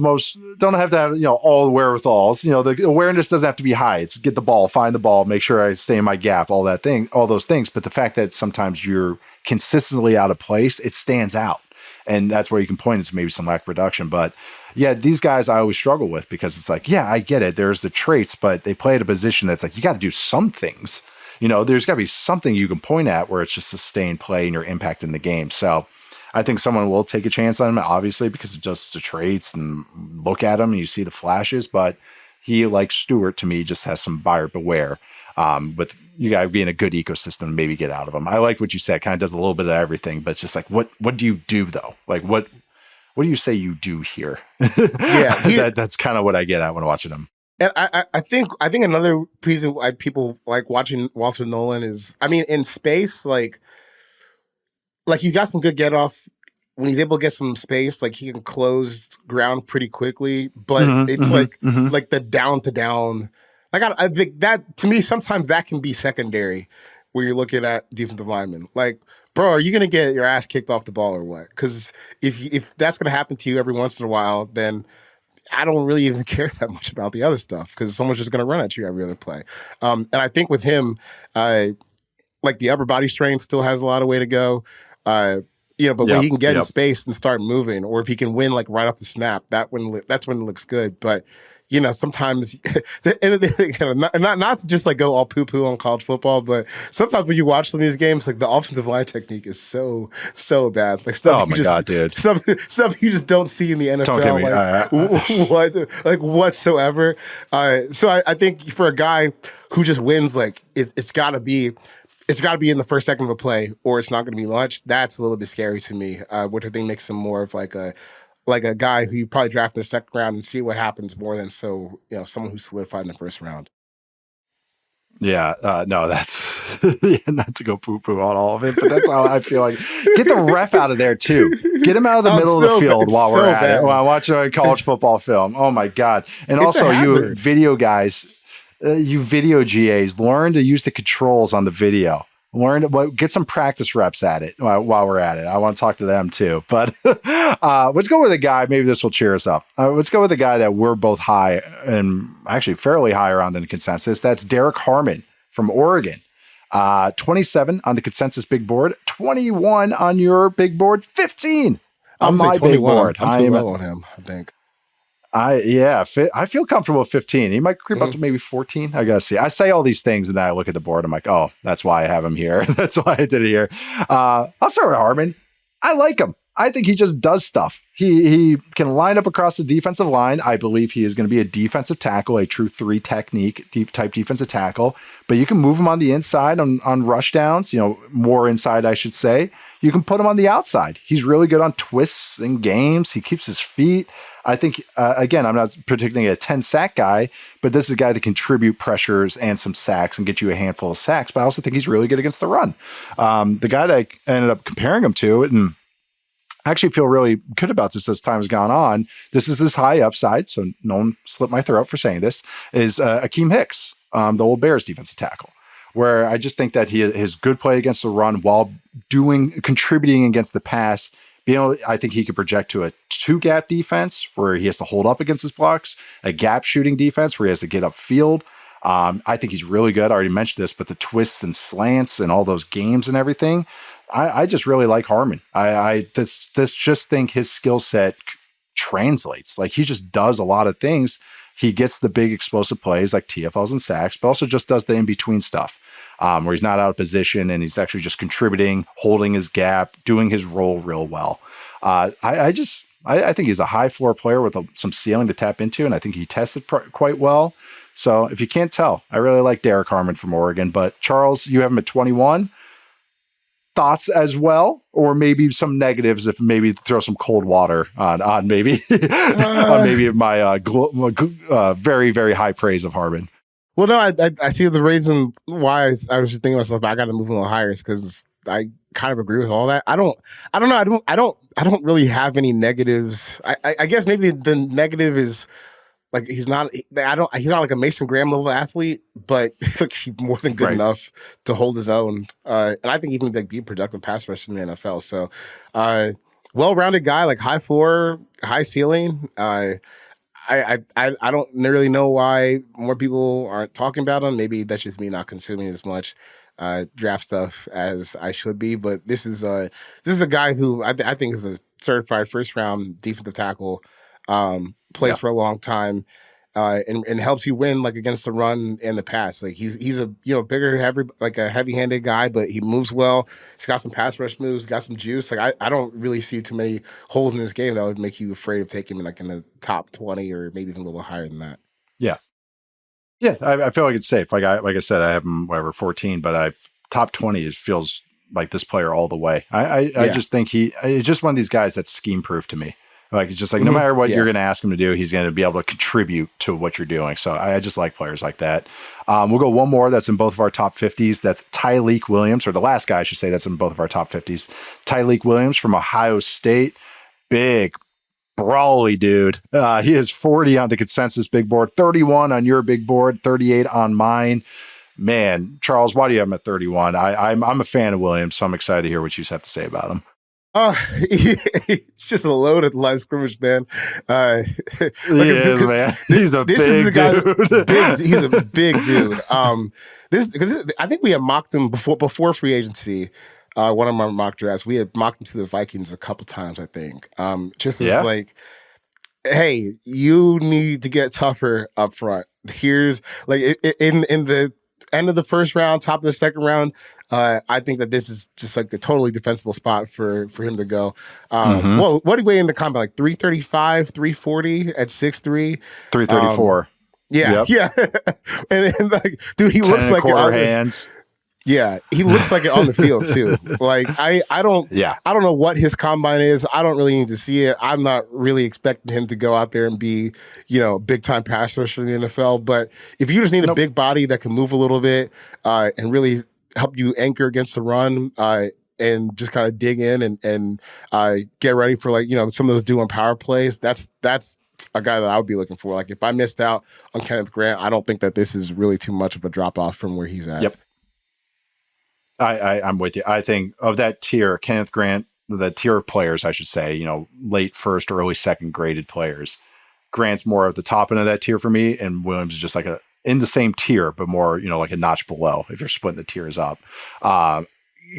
all the wherewithals. The awareness doesn't have to be high. It's get the ball, find the ball, make sure I stay in my gap, all those things. But the fact that sometimes you're consistently out of place, it stands out. And that's where you can point it to maybe some lack of production. But yeah, these guys I always struggle with because it's like, yeah, I get it. There's the traits, but they play at a position that's like, you got to do some things. There's got to be something you can point at where it's just sustained play and you're impacting the game. So I think someone will take a chance on him, obviously, because of just the traits and look at him and you see the flashes. But he, like Stewart, to me, just has some buyer beware. With you got to be in a good ecosystem and maybe get out of him. I like what you said, kind of does a little bit of everything, but it's just like, what do you do though? Like, what do you say you do here? Yeah, that's kind of what I get at when watching him. And I think another reason why people like watching Walter Nolen is, I mean, in space, like you got some good get off when he's able to get some space. Like he can close ground pretty quickly, but it's like the down to down. Like I think that to me sometimes that can be secondary when you're looking at defensive linemen. Like, bro, are you gonna get your ass kicked off the ball or what? Because if that's gonna happen to you every once in a while, then I don't really even care that much about the other stuff because someone's just going to run at you every other play. And I think with him, like the upper body strength still has a lot of way to go. But when he can get in space and start moving, or if he can win like right off the snap, that's when it looks good. But sometimes, not to just like go all poo-poo on college football, but sometimes when you watch some of these games, like the offensive line technique is so bad. Like stuff God, dude. Stuff you just don't see in the NFL, whatsoever. So I think for a guy who just wins, like it's got to be in the first second of a play, or it's not going to be launched. That's a little bit scary to me. Which I think makes him more of like a guy who you probably draft in the second round and see what happens more than someone who's solidified in the first round. Yeah, no, that's not to go poo-poo on all of it, but that's how I feel like. Get the ref out of there too. Get him out of the middle of the field while we're at it. While watching a college football film. Oh my God! And it's also you video guys, you video GAs, learn to use the controls on the video. Get some practice reps at it while we're at it. I want to talk to them too. But let's go with a guy. Maybe this will cheer us up. Let's go with a guy that we're both high and actually fairly high around in the consensus. That's Derrick Harmon from Oregon. 27 on the consensus big board, 21 on your big board, 15 on my big board. I'm too low on him, I think. I feel comfortable with 15. He might creep up to maybe 14. I gotta see. I say all these things and then I look at the board. I'm like, oh, that's why I have him here. That's why I did it here. I'll start with Harmon. I like him. I think he just does stuff. He can line up across the defensive line. I believe he is going to be a defensive tackle, a true 3 technique type defensive tackle. But you can move him on the inside on rush downs. More inside, I should say. You can put him on the outside. He's really good on twists and games. He keeps his feet. I think, again, I'm not predicting a 10-sack guy, but this is a guy to contribute pressures and some sacks and get you a handful of sacks. But I also think he's really good against the run. The guy that I ended up comparing him to, and I actually feel really good about this as time has gone on, this is his high upside, so no one slit my throat for saying this, is Akeem Hicks, the old Bears defensive tackle, where I just think that his good play against the run while contributing against the pass. I think he could project to a 2-gap defense where he has to hold up against his blocks, a gap shooting defense where he has to get upfield. I think he's really good. I already mentioned this, but the twists and slants and all those games and everything, I just really like Harmon. I just think his skill set translates. Like he just does a lot of things. He gets the big explosive plays like TFLs and sacks, but also just does the in-between stuff. Where he's not out of position and he's actually just contributing, holding his gap, doing his role real well. I think he's a high floor player with some ceiling to tap into, and I think he tested quite well. So if you can't tell, I really like Derrick Harmon from Oregon. But Charles, you have him at 21. Thoughts as well, or maybe some negatives if maybe throw some cold water on maybe on maybe my very, very high praise of Harmon. Well, no, I see the reason why I was just thinking to myself, I got to move a little higher, is because I kind of agree with all that. I don't know. I don't really have any negatives. I guess maybe the negative is like he's not like a Mason Graham level athlete, but he's more than good enough to hold his own. And I think even like be a productive pass rusher in the NFL. So I well-rounded guy, like high floor, high ceiling. I don't really know why more people aren't talking about him. Maybe that's just me not consuming as much draft stuff as I should be. But this is a guy who I think is a certified first round defensive tackle. Plays Yeah. for a long time. And helps you win like against the run and the pass. Like he's a bigger, heavy-handed guy, but he moves well. He's got some pass rush moves, got some juice. Like I don't really see too many holes in this game that would make you afraid of taking him like in the top 20 or maybe even a little higher than that. Yeah. Yeah, I feel like it's safe. Like I said, I have him whatever 14, but top 20 feels like this player all the way. I just think he's just one of these guys that's scheme proof to me. Like it's just like no matter what you're going to ask him to do, he's going to be able to contribute to what you're doing. So I just like players like that. We'll go one more that's in both of our top 50s. That's Tyleik Williams, or the last guy I should say that's in both of our top 50s. Tyleik Williams from Ohio State, big, brawly dude. He is 40 on the consensus big board, 31 on your big board, 38 on mine. Man, Charles, why do you have him at 31? I'm a fan of Williams, so I'm excited to hear what you have to say about him. He's just a loaded line of scrimmage, man. Man. He's a big dude. He's a big dude. I think we had mocked him before free agency. One of my mock drafts, we had mocked him to the Vikings a couple times, I think. Just as like, hey, you need to get tougher up front. Here's like in the end of the first round, top of the second round. I think that this is just like a totally defensible spot for him to go. Well, what do you weigh in the combat? Like 335, 340 at 6'3"? 334. Yeah. and like, dude, he looks like quarter hands. Yeah, he looks like it on the field too. Like I don't know what his combine is. I don't really need to see it. I'm not really expecting him to go out there and be, big time pass rusher in the NFL. But if you just need a big body that can move a little bit and really help you anchor against the run and just kind of dig in and get ready for some of those doing power plays, that's a guy that I would be looking for. Like if I missed out on Kenneth Grant, I don't think that this is really too much of a drop off from where he's at. Yep. I'm with you. I think of that tier, Kenneth Grant, the tier of players, I should say, late first, early second graded players. Grant's more at the top end of that tier for me, and Williams is just like in the same tier, but more, like a notch below if you're splitting the tiers up.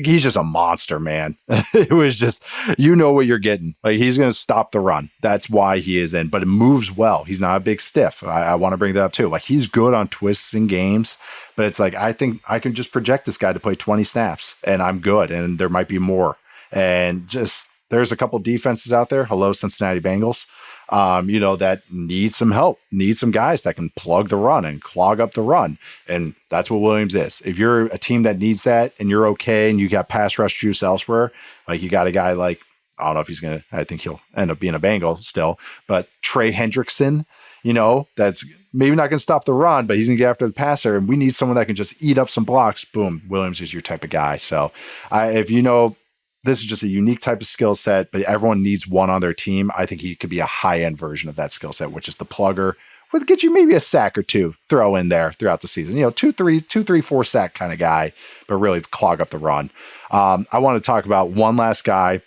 He's just a monster, man. It was just, what you're getting. Like he's going to stop the run. That's why he is in, but it moves well. He's not a big stiff. I want to bring that up too. Like he's good on twists in games, but it's like, I think I can just project this guy to play 20 snaps and I'm good. And there might be more. And just, there's a couple defenses out there. Hello, Cincinnati Bengals. That need some help, need some guys that can plug the run and clog up the run. And that's what Williams is. If you're a team that needs that and you're okay and you got pass rush juice elsewhere, like you got a guy like, I don't know if I think he'll end up being a Bengal still, but Trey Hendrickson, that's maybe not going to stop the run, but he's going to get after the passer. And we need someone that can just eat up some blocks. Boom. Williams is your type of guy. So this is just a unique type of skill set, but everyone needs one on their team. I think he could be a high-end version of that skill set, which is the plugger. Would get you maybe a sack or two throw in there throughout the season. 2, 3, 4 sack kind of guy, but really clog up the run. I want to talk about one last guy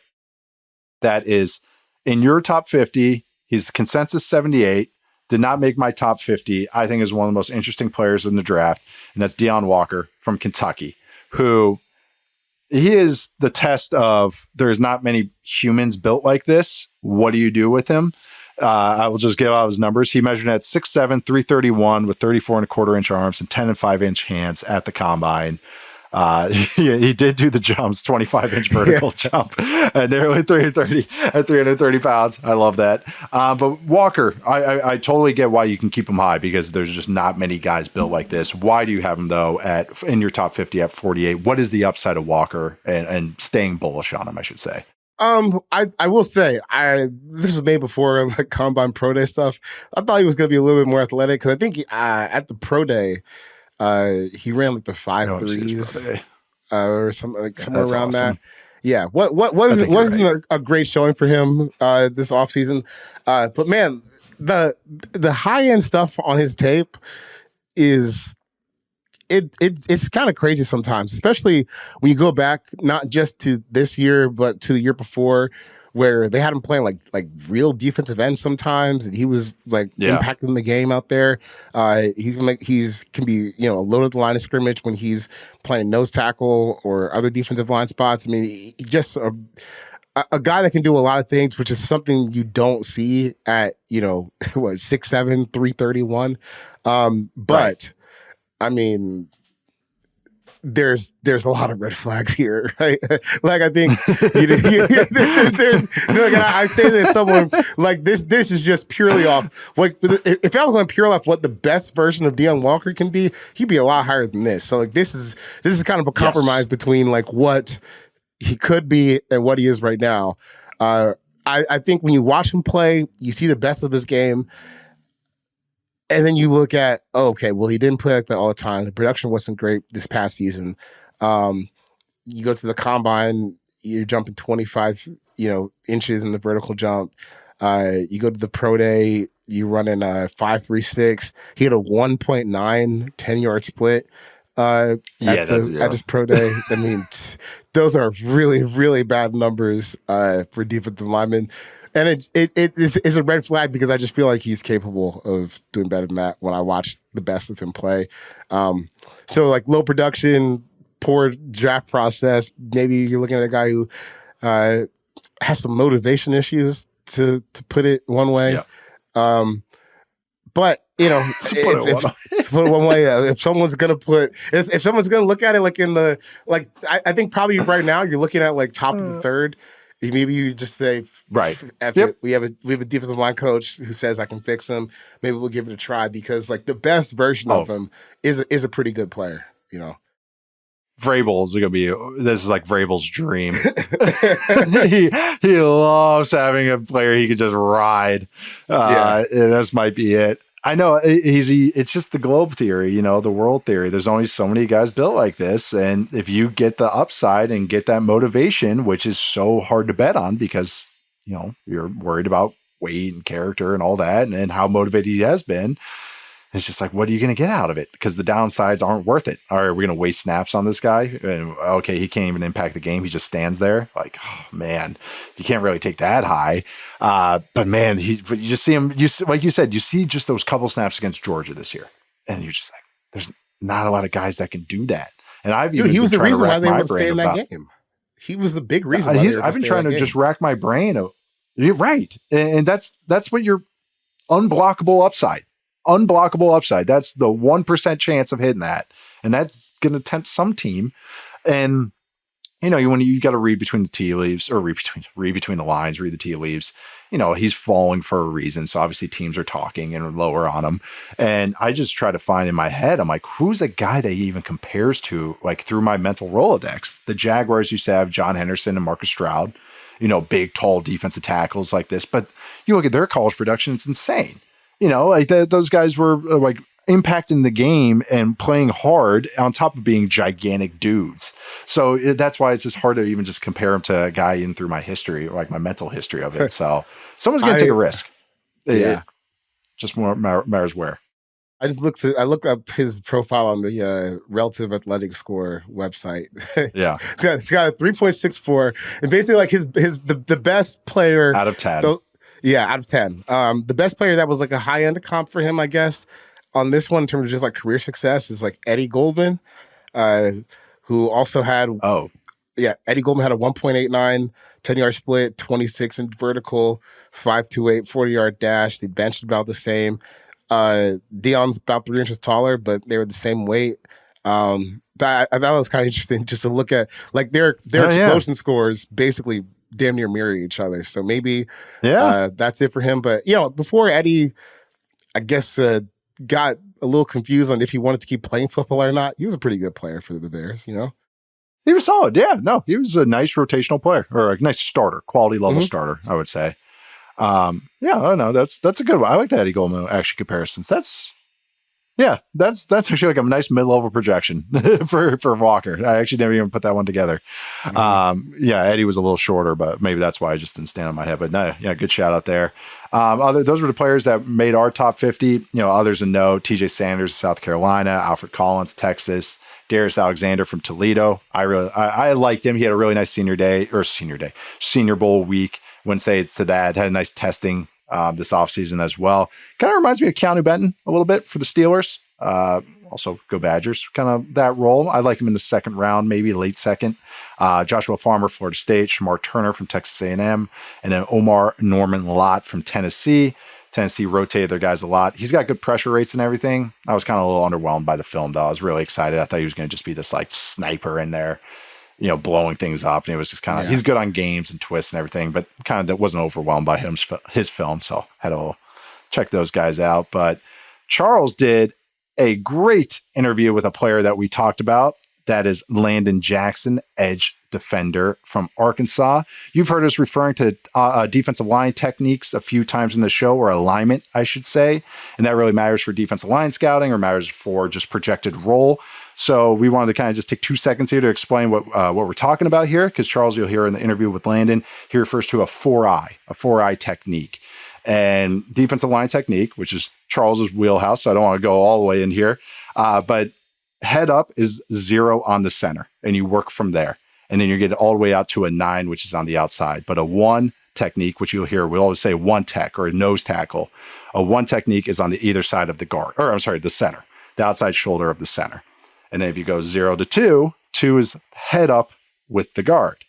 that is in your top 50. He's consensus 78. Did not make my top 50. I think is one of the most interesting players in the draft, and that's Deone Walker from Kentucky, who... he is the test of there's not many humans built like this. What do you do with him? I will just give out his numbers. He measured at 6'7", 331 with 34.25-inch arms and 10 and 5-inch hands at the combine. He did do the jumps, 25-inch vertical jump at nearly 330 at 330 pounds. I love that. But Walker, I totally get why you can keep him high because there's just not many guys built like this. Why do you have him though in your top 50 at 48? What is the upside of Walker and staying bullish on him, I should say? I will say this was made before like combine pro day stuff. I thought he was going to be a little bit more athletic because I think at the pro day he ran like the 5.3s or something like somewhere around that. Yeah, wasn't a great showing for him this offseason. But man, the high end stuff on his tape is. It's kind of crazy sometimes, especially when you go back not just to this year, but to the year before, where they had him playing like real defensive end sometimes, and he was like impacting the game out there. He's can be loaded the line of scrimmage when he's playing nose tackle or other defensive line spots. I mean, he's just a guy that can do a lot of things, which is something you don't see at 6'7", 331. But I mean, there's a lot of red flags here, right? Like I think I say this, someone like this is just purely off. Like if I was going purely off what the best version of Deone Walker can be, he'd be a lot higher than this. So like this is kind of a compromise between like what he could be and what he is right now. I think when you watch him play, you see the best of his game. And then you look at, okay, well, he didn't play like that all the time. The production wasn't great this past season. You go to the combine, you're jumping 25, inches in the vertical jump. You go to the pro day, you run in a 5.36. He had a 1.9 10-yard split at this pro day. I mean, those are really, really bad numbers for defensive linemen. And it is a red flag because I just feel like he's capable of doing better than that when I watch the best of him play. So like low production, poor draft process. Maybe you're looking at a guy who has some motivation issues, to put it one way. Yeah. But to put it one way, if someone's gonna look at it like in the I think probably right now you're looking at like top of the third. Maybe you just say, right, we have a defensive line coach who says I can fix him. Maybe we'll give it a try because like the best version of him is a pretty good player, Vrabel's gonna be. This is like Vrabel's dream. he loves having a player he could just ride. And this might be it. I know it's just the globe theory, the world theory. There's only so many guys built like this. And if you get the upside and get that motivation, which is so hard to bet on because, you're worried about weight and character and all that and how motivated he has been, it's just like, what are you going to get out of it? Because the downsides aren't worth it. All right, we're going to waste snaps on this guy. And okay, he can't even impact the game. He just stands there. Like, oh, man, you can't really take that high. But man, you just see him. Like you said, you see just those couple snaps against Georgia this year, and you're just like, there's not a lot of guys that can do that. And he was the reason why they would stay in that game. He was the big reason. I've been trying to just rack my brain. You're right, and that's what your unblockable upside. Unblockable upside. That's the 1% chance of hitting that. And that's going to tempt some team. And, you got to read between the tea leaves or read between the lines, read the tea leaves. He's falling for a reason. So obviously teams are talking and lower on him. And I just try to find in my head, I'm like, who's a guy that he even compares to, like through my mental Rolodex? The Jaguars used to have John Henderson and Marcus Stroud, big, tall defensive tackles like this. But you look at their college production, it's insane. Those guys were like impacting the game and playing hard on top of being gigantic dudes. So that's why it's just hard to even just compare him to a guy in through my history, like my mental history of it. So someone's going to take a risk. Yeah. Just more matters where. I looked up his profile on the Relative Athletic Score website. Yeah. It's got a 3.64 and basically like the best player out of 10. Out of 10. The best player that was like a high end comp for him, I guess, on this one in terms of just like career success is like Eddie Goldman, who also had Eddie Goldman had a 1.89 10-yard split, 26 in vertical, 5.28 40-yard dash. They benched about the same. Deone's about 3 inches taller, but they were the same weight. I thought it was kind of interesting just to look at like their explosion scores basically damn near mirror each other. So maybe that's it for him. But, before Eddie, I guess, got a little confused on if he wanted to keep playing football or not, he was a pretty good player for the Bears, He was solid. Yeah, no, he was a nice rotational player or a nice starter, quality level starter, I would say. I know that's a good one. I like the Eddie Goldman actually comparisons. That's actually like a nice mid-level projection for Walker. I actually never even put that one together. Eddie was a little shorter, but maybe that's why I just didn't stand on my head. But no, good shout out there. Those were the players that made our top 50. Others to know: TJ Sanders, South Carolina; Alfred Collins, Texas; Darius Alexander from Toledo. I liked him. He had a really nice Senior Bowl week. wouldn't say it's to that. Had a nice testing this offseason as well. Kind of reminds me of Keanu Benton a little bit for the Steelers. Also, go Badgers, kind of that role. I like him in the second round, maybe late second. Joshua Farmer, Florida State. Shemar Turner from Texas A&M. And then Omar Norman Lott from Tennessee. Tennessee rotated their guys a lot. He's got good pressure rates and everything. I was kind of a little underwhelmed by the film, though. I was really excited. I thought he was going to just be this like sniper in there, blowing things up. And it was just kind of, he's good on games and twists and everything, but kind of wasn't overwhelmed by his film. So had to check those guys out. But Charles did a great interview with a player that we talked about. That is Landon Jackson, edge defender from Arkansas. You've heard us referring to defensive line techniques a few times in the show, or alignment, I should say. And that really matters for defensive line scouting or matters for just projected role. So we wanted to kind of just take 2 seconds here to explain what we're talking about here, because Charles, you'll hear in the interview with Landon, he refers to a 4-eye technique. And defensive line technique, which is Charles's wheelhouse, so I don't want to go all the way in here, but head up is 0 on the center, and you work from there. And then you get all the way out to a 9, which is on the outside. But a 1 technique, which you'll hear, we always say 1 tech or a nose tackle. A 1 technique is on the either side of the center, the outside shoulder of the center. And then if you go 0 to 2, 2 is head up with the guard.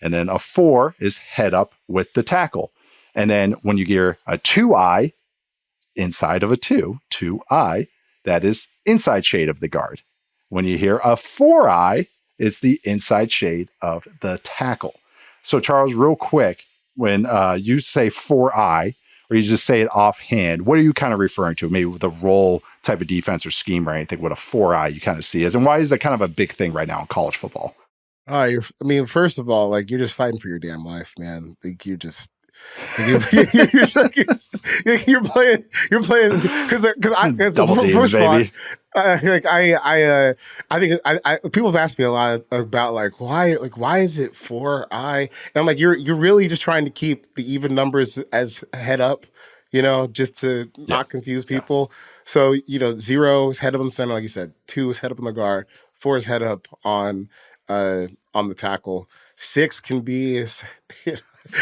And then a 4 is head up with the tackle. And then when you hear a 2-eye inside of a 2-eye, that is inside shade of the guard. When you hear a 4-eye, it's the inside shade of the tackle. So Charles, real quick, when you say 4-eye, or you just say it offhand, what are you kind of referring to? Maybe with a role type of defense or scheme or anything, what a 4-eye you kind of see is, and why is that kind of a big thing right now in college football? First of all, like, you're just fighting for your damn life, man. Like, you're playing because double teams, baby. I think people have asked me a lot about why is it 4-eye, and I'm like, you're really just trying to keep the even numbers as head up, just to not confuse people. So 0 is head up in the center, like you said. 2 is head up in the guard. 4 is head up on the tackle. 6 can be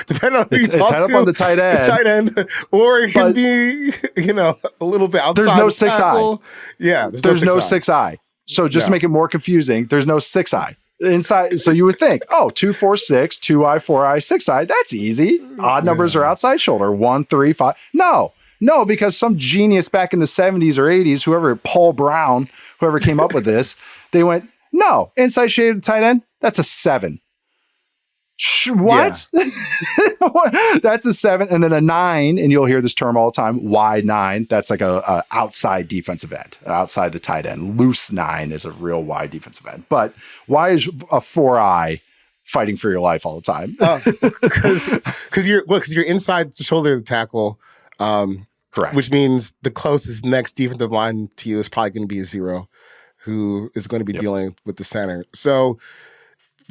depending on who you talk to. It's head up on the tight end. Or it can be, a little bit outside. There's no 6-eye. Yeah. There's no 6-eye. So just to make it more confusing, there's no 6-eye. Inside, so you would think, 2, 4, 6, 2-eye, 4-eye, 6-eye. That's easy. Odd numbers are outside shoulder. 1, 3, 5. No, because some genius back in the 70s or 80s, Paul Brown, whoever came up with this, they went, no, inside shade of tight end, that's a 7. What? Yeah. That's a 7, and then a 9, and you'll hear this term all the time, wide 9. That's like a outside defensive end, outside the tight end. Loose 9 is a real wide defensive end. But why is a 4-eye fighting for your life all the time? Because you're inside the shoulder of the tackle. Correct. Which means the closest next defensive line to you is probably going to be a 0, who is going to be dealing with the center. So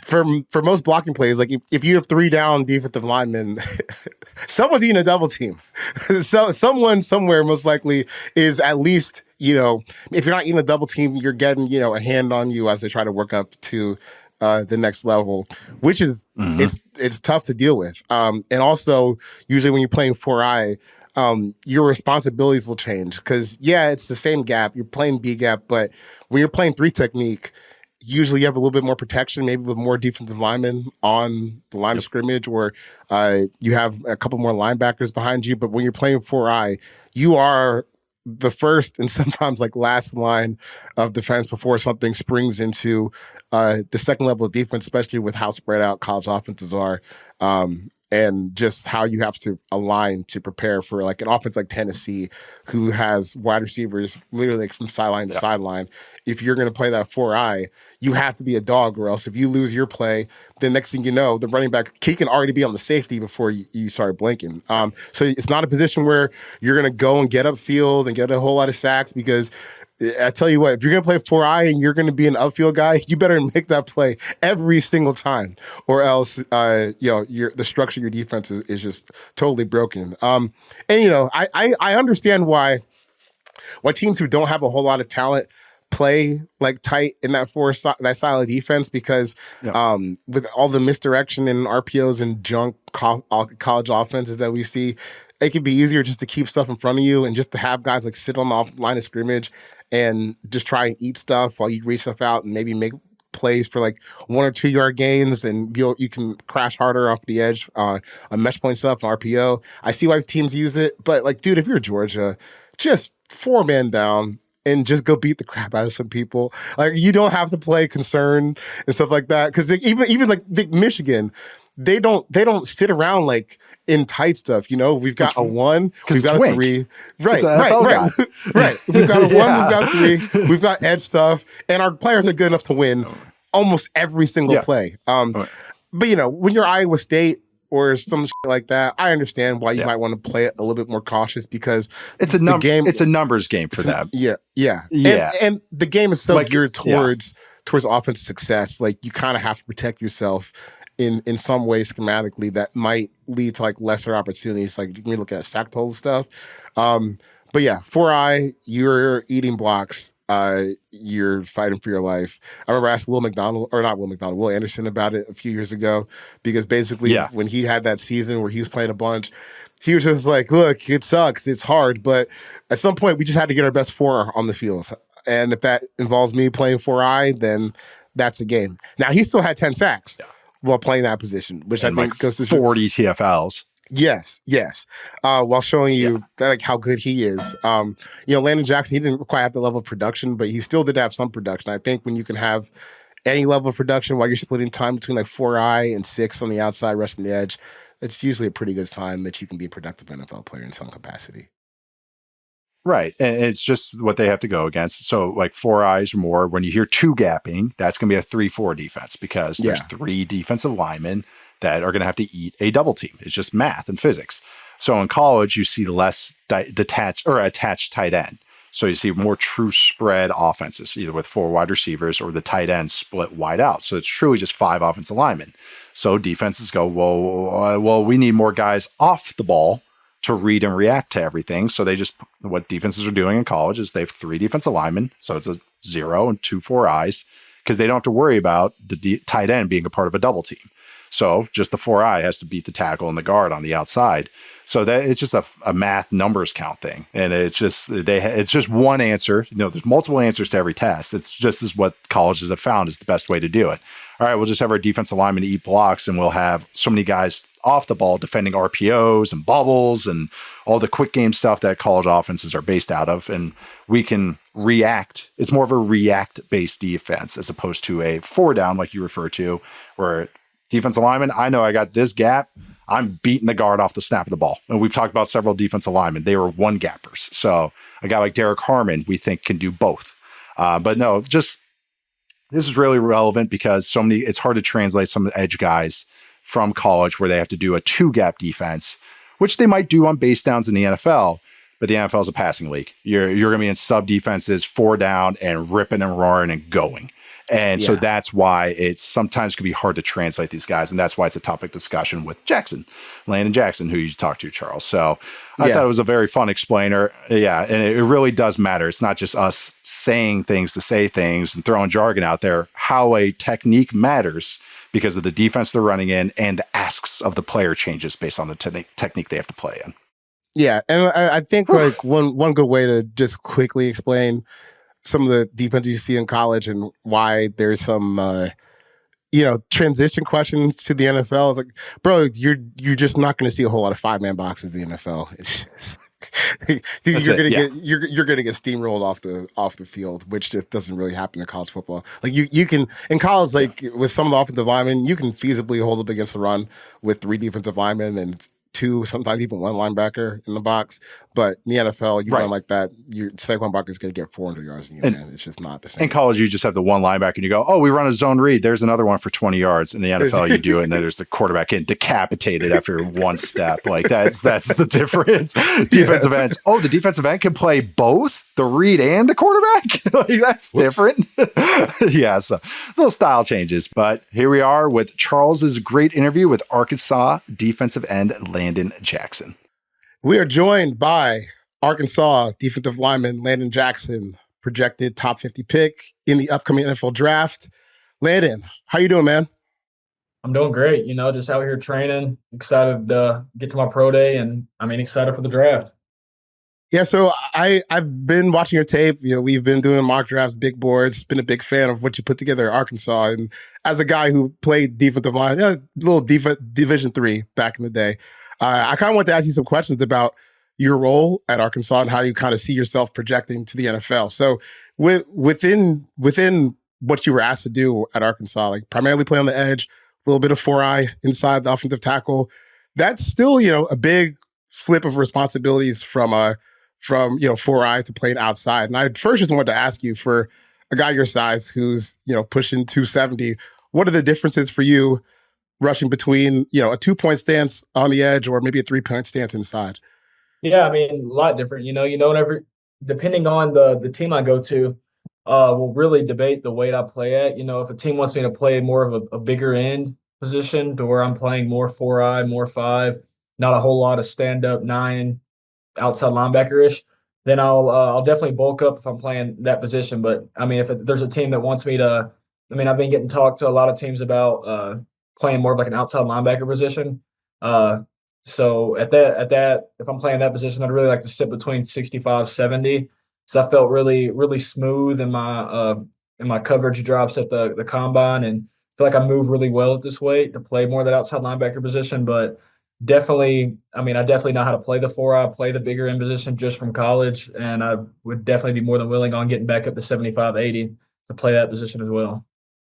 for most blocking plays, like if you have 3 down defensive linemen, someone's eating a double team. So someone somewhere most likely is at least, if you're not eating a double team, you're getting, a hand on you as they try to work up to the next level, which is it's tough to deal with. And also, usually when you're playing 4-eye, your responsibilities will change because, it's the same gap. You're playing B gap, but when you're playing 3 technique, usually you have a little bit more protection, maybe with more defensive linemen on the line of scrimmage, or you have a couple more linebackers behind you. But when you're playing 4-eye, you are the first and sometimes last line of defense before something springs into the second level of defense, especially with how spread out college offenses are. And just how you have to align to prepare for an offense like Tennessee, who has wide receivers literally from sideline to sideline. If you're going to play that 4-eye, you have to be a dog, or else if you lose your play, the next thing you know, the running back, he can already be on the safety before you start blinking. So it's not a position where you're going to go and get upfield and get a whole lot of sacks, because I tell you what, if you're going to play 4-eye and you're going to be an upfield guy, you better make that play every single time, or else, the structure of your defense is just totally broken. I understand why teams who don't have a whole lot of talent play like tight in that that style of defense because with all the misdirection and RPOs and junk college offenses that we see, it can be easier just to keep stuff in front of you and just to have guys like sit on the line of scrimmage and just try and eat stuff while you read stuff out and maybe make plays for like 1 or 2 yard gains, and you can crash harder off the edge on mesh point stuff and RPO. I see why teams use it, but like, dude, if you're Georgia, just 4 man down and just go beat the crap out of some people. Like, you don't have to play concern and stuff like that, because even like Michigan, they don't sit around like in tight stuff. You know, we've got a 1, we've got a 3, right. We've got a 1, we've got 3, we've got edge stuff, and our players are good enough to win almost every single play. But you know, when you're Iowa State or some shit like that, I understand why you might want to play it a little bit more cautious, because it's a it's a numbers game for them. And the game is so geared towards offensive success. Like, you kind of have to protect yourself in some way schematically that might lead to like lesser opportunities. Like, you can look at sack total stuff. But yeah, 4-eye, you're eating blocks. You're fighting for your life. I remember I asked Will Anderson about it a few years ago, because basically when he had that season where he was playing a bunch, he was just like, look, it sucks, it's hard, but at some point we just had to get our best 4 on the field. And if that involves me playing 4-eye, then that's a game. Now, he still had 10 sacks while playing that position, which I think goes to 40 TFLs. Yes. While showing you that, like, how good he is. You know, Landon Jackson, he didn't quite have the level of production, but he still did have some production. I think when you can have any level of production while you're splitting time between like 4-eye and 6 on the outside, resting the edge, it's usually a pretty good time that you can be a productive NFL player in some capacity. Right. And it's just what they have to go against. So like 4-eyes or more, when you hear 2 gapping, that's going to be a 3-4 defense, because there's 3 defensive linemen that are going to have to eat a double team. It's just math and physics. So in college, you see less detached or attached tight end. So you see more true spread offenses, either with 4 wide receivers or the tight end split wide out. So it's truly just 5 offensive linemen. So defenses go, well, we need more guys off the ball to read and react to everything. So what defenses are doing in college is they have 3 defensive linemen. So it's a 0 and 2 4-eyes, because they don't have to worry about the tight end being a part of a double team. So just the 4-eye has to beat the tackle and the guard on the outside. So that it's just a math numbers count thing. And it's just one answer. You know, there's multiple answers to every test. It's just as what colleges have found is the best way to do it. All right, we'll just have our defensive linemen eat blocks, and we'll have so many guys off the ball defending RPOs and bubbles and all the quick game stuff that college offenses are based out of. And we can react. It's more of a react-based defense as opposed to a 4-down, like you refer to, where defensive lineman, I know I got this gap, I'm beating the guard off the snap of the ball. And we've talked about several defensive linemen. They were 1-gappers. So a guy like Derrick Harmon, we think, can do both. But no, just this is really relevant because it's hard to translate some of the edge guys from college where they have to do a 2-gap defense, which they might do on base downs in the NFL. But the NFL is a passing league. You're going to be in sub defenses, 4 down, and ripping and roaring and going. And so that's why it sometimes can be hard to translate these guys. And that's why it's a topic discussion with Landon Jackson, who you talked to, Charles. So I thought it was a very fun explainer. Yeah. And it really does matter. It's not just us saying things to say things and throwing jargon out there. How a technique matters because of the defense they're running in and the asks of the player changes based on the technique they have to play in. Yeah. And I think like one good way to just quickly explain some of the defense you see in college and why there's some, transition questions to the NFL. It's like, bro, you're just not going to see a whole lot of 5-man boxes in the NFL. It's just you're gonna get steamrolled off the field, which just doesn't really happen in college football. Like you can in college, like with some of the offensive linemen, you can feasibly hold up against the run with 3 defensive linemen and 2, sometimes even 1 linebacker in the box. But in the NFL, you run like that, your Saquon Barkley is going to get 400 yards in you, man. It's just not the same. In college, you just have the 1 linebacker, and you go, oh, we run a zone read. There's another one for 20 yards. In the NFL, you do it, and then there's the quarterback getting decapitated after 1 step. Like that's the difference. Defensive ends. Oh, the defensive end can play both the read and the quarterback. Like, that's different. Yeah, so little style changes. But here we are with Charles's great interview with Arkansas defensive end Landon Jackson. We are joined by Arkansas defensive lineman Landon Jackson, projected top 50 pick in the upcoming NFL draft. Landon, how you doing, man? I'm doing great. Just out here training, excited to get to my pro day, and excited for the draft. Yeah, so I've been watching your tape. We've been doing mock drafts, big boards. Been a big fan of what you put together at Arkansas. And as a guy who played defensive line, little Division III back in the day, I kind of want to ask you some questions about your role at Arkansas and how you kind of see yourself projecting to the NFL. So within what you were asked to do at Arkansas, like primarily play on the edge, a little bit of 4-eye inside the offensive tackle, that's still, a big flip of responsibilities from 4-eye to playing outside. And I first just wanted to ask you, for a guy your size who's, pushing 270, what are the differences for you rushing between, a 2-point stance on the edge or maybe a 3-point stance inside? Yeah, a lot different. Whenever, depending on the team I go to, we'll really debate the weight I play at. If a team wants me to play more of a bigger end position to where I'm playing more 4-eye, more 5, not a whole lot of stand-up 9, outside linebacker-ish, then I'll definitely bulk up if I'm playing that position. But if there's a team that wants me to, I've been getting talked to a lot of teams about playing more of like an outside linebacker position. So at that, if I'm playing that position, I'd really like to sit between 65, 70. So I felt really, really smooth in my coverage drops at the combine, and I feel like I move really well at this weight to play more of that outside linebacker position. But definitely, I definitely know how to play the 4-eye, play the bigger end position just from college, and I would definitely be more than willing on getting back up to 75, 80 to play that position as well.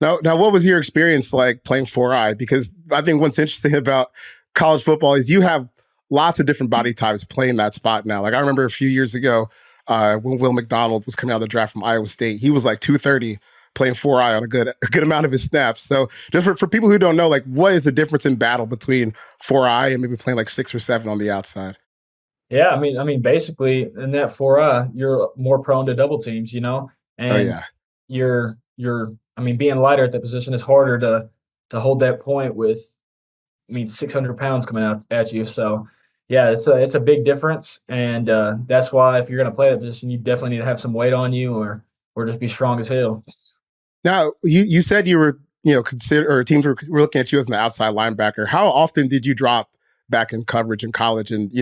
Now, what was your experience like playing 4-eye? Because I think what's interesting about college football is you have lots of different body types playing that spot now. Like I remember a few years ago when Will McDonald was coming out of the draft from Iowa State, he was like 230 playing 4-eye on a good amount of his snaps. So just for people who don't know, like what is the difference in battle between 4-eye and maybe playing like 6 or 7 on the outside? Yeah, basically in that 4-eye, you're more prone to double teams, and you're being lighter at that position is harder to hold that point with 600 pounds coming out at you. So yeah, it's a big difference. And that's why if you're going to play that position, you definitely need to have some weight on you or just be strong as hell. Now, you said you were, teams were looking at you as an outside linebacker. How often did you drop back in coverage in college? And,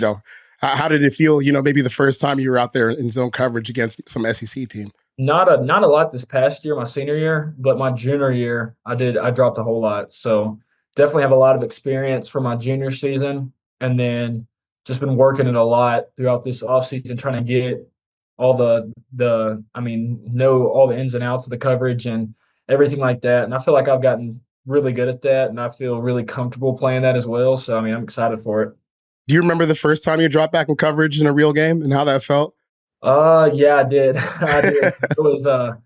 how did it feel, maybe the first time you were out there in zone coverage against some SEC team? Not a lot this past year, my senior year, but my junior year, I dropped a whole lot. So definitely have a lot of experience from my junior season, and then just been working it a lot throughout this offseason, trying to get all know all the ins and outs of the coverage and everything like that. And I feel like I've gotten really good at that, and I feel really comfortable playing that as well. So, I'm excited for it. Do you remember the first time you dropped back in coverage in a real game and how that felt? Yeah, I did. I did. It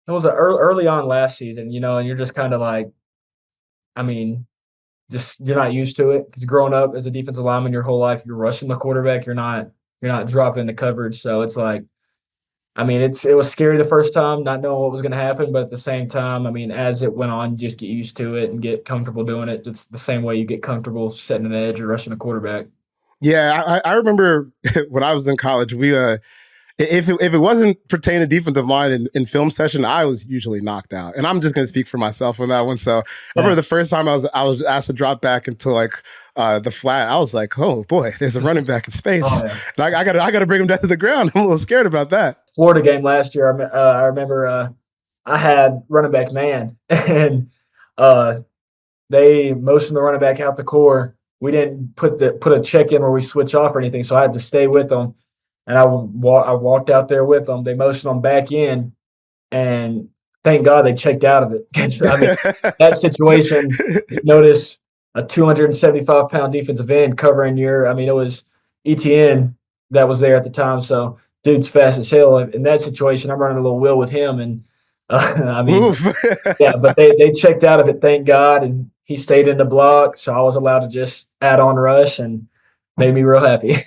was early on last season, and you're just kind of like, you're not used to it because growing up as a defensive lineman your whole life, you're rushing the quarterback. You're not dropping the coverage. So it's like, it was scary the first time, not knowing what was going to happen. But at the same time, as it went on, you just get used to it and get comfortable doing it. It's the same way you get comfortable setting an edge or rushing a quarterback. Yeah, I remember when I was in college, we if it wasn't pertaining to defensive line in film session, I was usually knocked out. And I'm just going to speak for myself on that one. So I remember the first time I was asked to drop back into like the flat, I was like, oh boy, there's a running back in space. Oh, yeah. And I got to bring him down to the ground. I'm a little scared about that. Florida game last year, I remember I had running back man, and they motioned the running back out the core. We didn't put a check in where we switch off or anything, so I had to stay with them. And I walked out there with them. They motioned them back in, and thank God they checked out of it. That situation, notice a 275-pound defensive end covering your, it was ETN that was there at the time. So dude's fast as hell. In that situation, I'm running a little wheel with him. And yeah, but they checked out of it, thank God. And he stayed in the block. So I was allowed to just add on rush, and made me real happy.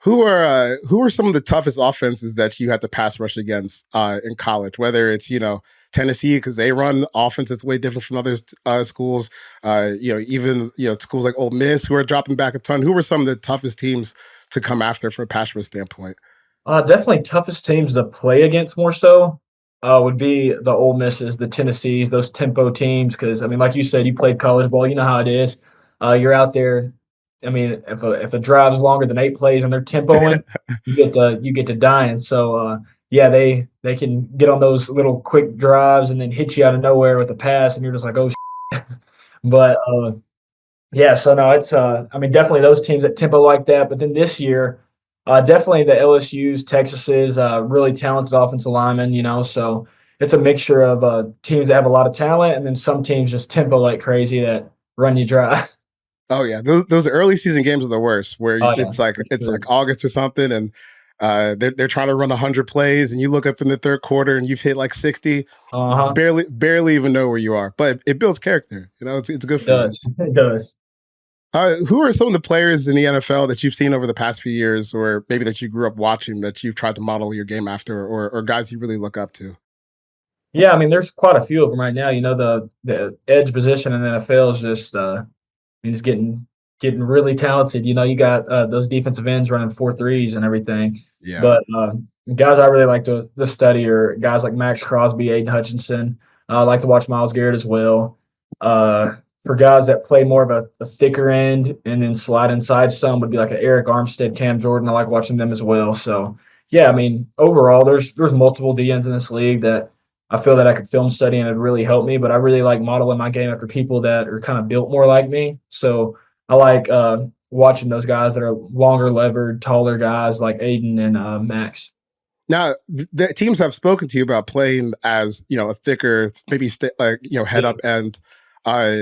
Who are some of the toughest offenses that you had to pass rush against in college? Whether it's Tennessee, because they run offense that's way different from other schools. Even schools like Ole Miss who are dropping back a ton. Who were some of the toughest teams to come after from a pass rush standpoint? Definitely toughest teams to play against more so would be the Ole Misses, the Tennessees, those tempo teams. Because I mean, like you said, you played college ball, you know how it is. You're out there. I mean, if a drive's longer than 8 plays and they're tempoing, you get to dying. So yeah, they can get on those little quick drives and then hit you out of nowhere with a pass, and you're just like, oh. But yeah, so no, it's I mean, definitely those teams that tempo like that. But then this year, definitely the LSU's, Texas's, really talented offensive linemen. So it's a mixture of teams that have a lot of talent, and then some teams just tempo like crazy that run you dry. Oh yeah, those early season games are the worst. Where Oh yeah, it's like for it's sure. like August or something, and they're trying to run 100 plays, and you look up in the third quarter and you've hit like 60. Uh huh. Barely even know where you are, but it builds character. It's good It for you. does. It does. Who are some of the players in the NFL that you've seen over the past few years, or maybe that you grew up watching that you've tried to model your game after, or guys you really look up to? Yeah, I mean, there's quite a few of them right now. The edge position in the NFL is just he's getting really talented. You got those defensive ends running 4.3s and everything. Yeah. But guys I really like to study are guys like Max Crosby, Aiden Hutchinson. I like to watch Miles Garrett as well. For guys that play more of a thicker end and then slide inside some would be like an Eric Armstead, Cam Jordan. I like watching them as well. So yeah, I mean, overall, there's multiple DNs in this league that I feel that I could film study and it'd really help me. But I really like modeling my game after people that are kind of built more like me. So I like watching those guys that are longer levered, taller guys like Aiden and Max. Now, the teams have spoken to you about playing as a thicker, maybe head up end uh,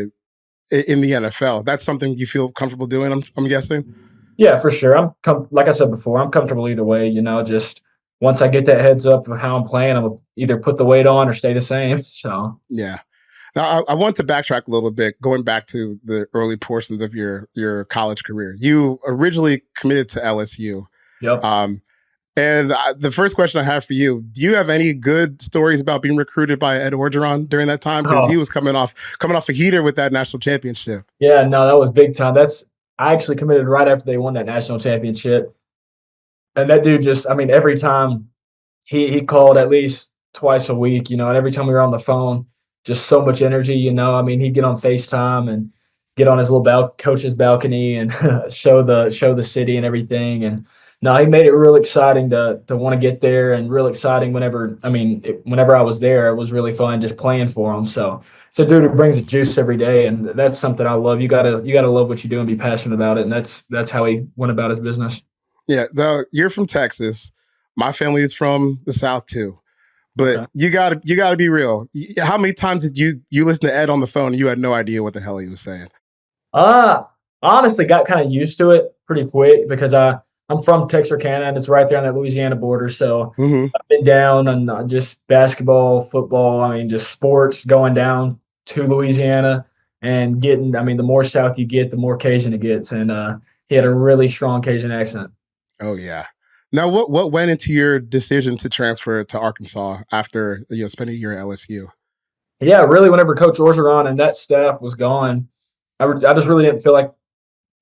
in the NFL. That's something you feel comfortable doing. I'm guessing. Yeah, for sure. Like I said before, I'm comfortable either way. Just once I get that heads up of how I'm playing, I'll either put the weight on or stay the same. So Yeah. Now, I want to backtrack a little bit, going back to the early portions of your college career. You originally committed to LSU. yep. Um, and the first question I have for you: do you have any good stories about being recruited by Ed Orgeron during that time? Because he Oh was coming off a heater with that national championship. yeah, no, that was big time. I actually committed right after they won that national championship. And that dude just, I mean, every time he called at least twice a week, and every time we were on the phone, just so much energy. I mean, he'd get on FaceTime and get on his little coach's balcony and show the city and everything. And no, he made it real exciting to want to get there, and real exciting whenever I was there, it was really fun just playing for him. So it's a dude who brings the juice every day, and that's something I love. You gotta love what you do and be passionate about it, and that's how he went about his business. Yeah, you're from Texas. My family is from the South too. But Okay. you gotta be real. How many times did you listen to Ed on the phone and you had no idea what the hell he was saying? Uh, Honestly got kind of used to it pretty quick because I'm from Texarkana and it's right there on that Louisiana border. So Hmm. I've been down on just basketball, football. I mean, just sports going down to Louisiana and getting. I mean, the more south you get, the more Cajun it gets. And he had a really strong Cajun accent. Oh yeah. Now, what went into your decision to transfer to Arkansas after spending a year at LSU? Yeah, really. Whenever Coach Orgeron and that staff was gone, I just really didn't feel like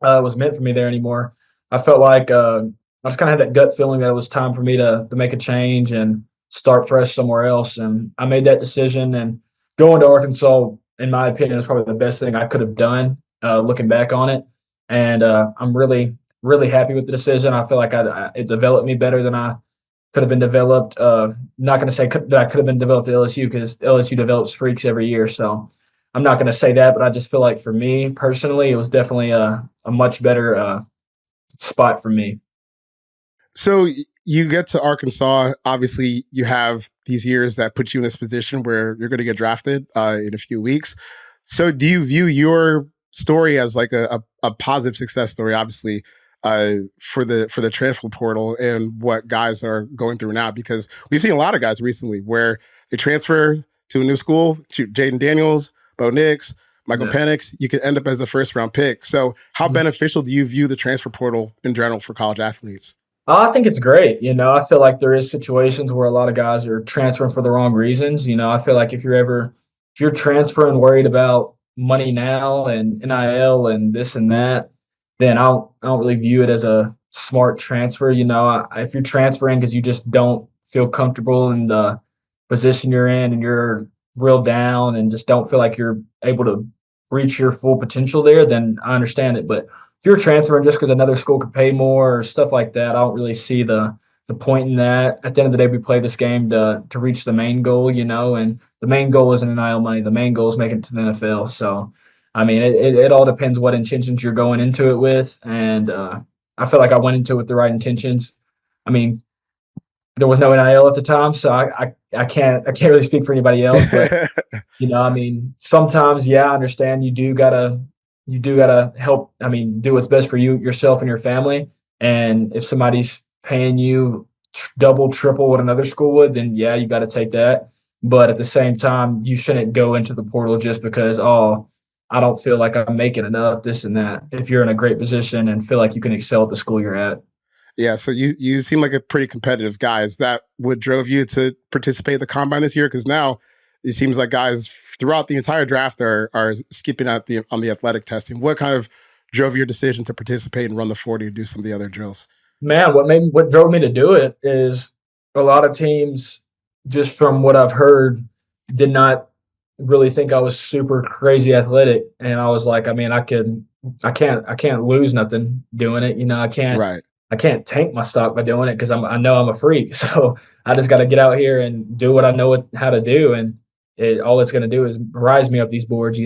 it was meant for me there anymore. I felt like I just kind of had that gut feeling that it was time for me to make a change and start fresh somewhere else. And I made that decision. And going to Arkansas, in my opinion, is probably the best thing I could have done looking back on it. And I'm really, really happy with the decision. I feel like it developed me better than I could have been developed. Not going to say that I could have been developed at LSU because LSU develops freaks every year. So I'm not going to say that, but I just feel like for me personally, it was definitely a much better spot for me. So you get to Arkansas. Obviously, you have these years that put you in this position where you're going to get drafted in a few weeks. So do you view your story as like a positive success story? Obviously, for the transfer portal and what guys are going through now, because we've seen a lot of guys recently where they transfer to a new school, Jaden Daniels, Bo Nix, Michael Yeah. Penix, you could end up as a first round pick. So how Mhm. beneficial do you view the transfer portal in general for college athletes? I think it's great. I feel like there is situations where a lot of guys are transferring for the wrong reasons. I feel like if you're transferring worried about money now and NIL and this and that, then I don't really view it as smart transfer. If you're transferring because you just don't feel comfortable in the position you're in and you're real down and just don't feel like you're able to reach your full potential there, then I understand it. But if you're transferring just because another school could pay more or stuff like that, I don't really see the point in that. At the end of the day, we play this game to reach the main goal, and the main goal isn't NIL money. The main goal is making it to the NFL. So, I mean, it all depends what intentions you're going into it with. And I feel like I went into it with the right intentions. I mean, there was no NIL at the time, so I can't really speak for anybody else. But I mean, sometimes, I understand you do gotta help. I mean, do what's best for you, yourself, and your family. And if somebody's paying you double, triple what another school would, then you got to take that. But at the same time, you shouldn't go into the portal just because, I don't feel like I'm making enough, this and that. If you're in a great position and feel like you can excel at the school you're at. Yeah, so you seem like a pretty competitive guy. Is that what drove you to participate in the combine this year? Because now it seems like guys throughout the entire draft are skipping out on the athletic testing. What kind of drove your decision to participate and run the 40 and do some of the other drills? Man, what drove me to do it is a lot of teams, just from what I've heard, did not really think I was super crazy athletic. And I was like, I mean, I can't lose nothing doing it. I can't tank my stock by doing it because I know I'm a freak. So I just got to get out here and do what I know how to do. And all it's going to do is rise me up these boards,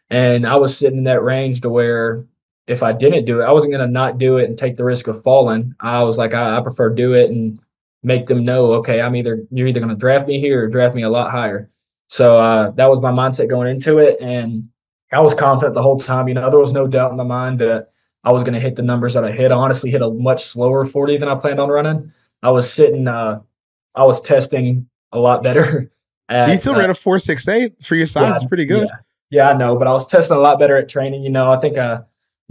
And I was sitting in that range to where if I didn't do it, I wasn't going to not do it and take the risk of falling. I was like, I prefer do it and make them know, okay, you're either going to draft me here or draft me a lot higher. So that was my mindset going into it. And I was confident the whole time. There was no doubt in my mind that I was going to hit the numbers that I hit. I honestly hit a much slower 40 than I planned on running. I was testing a lot better. You still ran a 4.68 for your size. It's pretty good. Yeah, I know, but I was testing a lot better at training. I think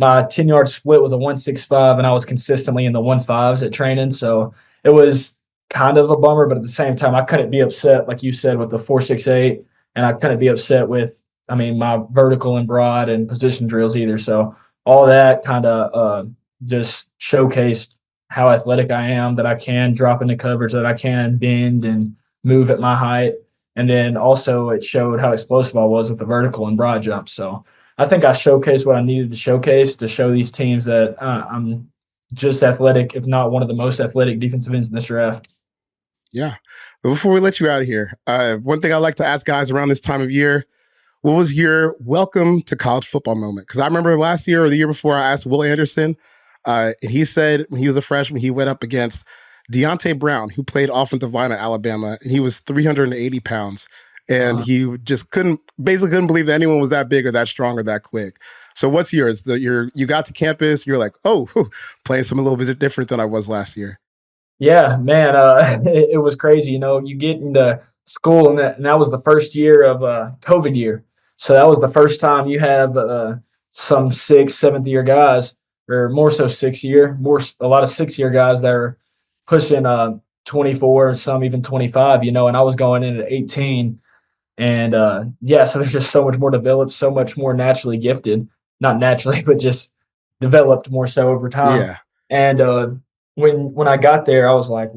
my 10-yard split was a 1.65, and I was consistently in the 1.5s at training. So it was kind of a bummer, but at the same time, I couldn't be upset, like you said, with the 4.68, and I couldn't be upset with, my vertical and broad and position drills either. So all that kind of just showcased how athletic I am, that I can drop into coverage, that I can bend and move at my height. And then also it showed how explosive I was with the vertical and broad jump. So I think I showcased what I needed to showcase to show these teams that I'm just athletic, if not one of the most athletic defensive ends in this draft. Yeah. But before we let you out of here, one thing I like to ask guys around this time of year, what was your welcome to college football moment? Because I remember last year or the year before, I asked Will Anderson, and he said when he was a freshman, he went up against Deontay Brown, who played offensive line at Alabama, and he was 380 pounds. And he just couldn't believe that anyone was that big or that strong or that quick. So what's yours? You got to campus, you're like, playing something a little bit different than I was last year. Yeah, man, it was crazy. You get into school, and that was the first year of COVID year. So that was the first time you have some 6th, 7th year guys, or more so 6th year, a lot of 6th year guys that are pushing 24, some even 25, and I was going in at 18. And so they're just so much more developed, so much more naturally gifted, not naturally, but just developed more so over time. Yeah. And when I got there, I was like,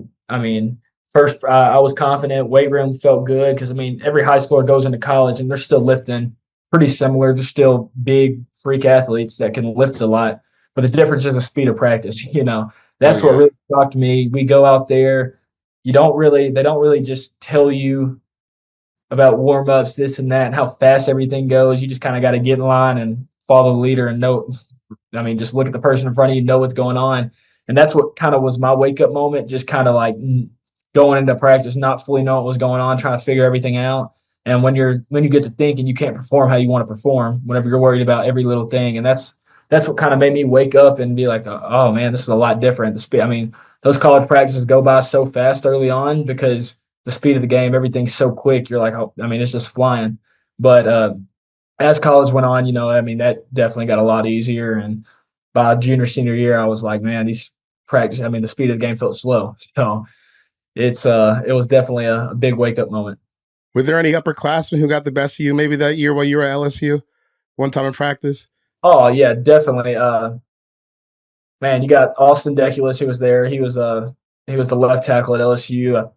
first I was confident. Weight room felt good because every high schooler goes into college and they're still lifting pretty similar. They're still big freak athletes that can lift a lot, but the difference is the speed of practice. That's what really shocked me. We go out there, they don't really just tell you about warm-ups, this and that, and how fast everything goes. You just kind of got to get in line and follow the leader and just look at the person in front of you, know what's going on. And that's what kind of was my wake-up moment, just kind of like going into practice, not fully knowing what was going on, trying to figure everything out. And when you get to thinking you can't perform how you want to perform, whenever you're worried about every little thing. And that's what kind of made me wake up and be like, oh, man, this is a lot different. The speed, those college practices go by so fast early on because the speed of the game, everything's so quick. You're like, it's just flying. But as college went on, that definitely got a lot easier. And by junior, senior year, I was like, man, these practice, the speed of the game felt slow. So it was definitely a big wake up moment. Were there any upperclassmen who got the best of you maybe that year while you were at LSU? One time in practice? Oh, yeah, definitely. man, you got Austin Deculus who was there. He was the left tackle at LSU. I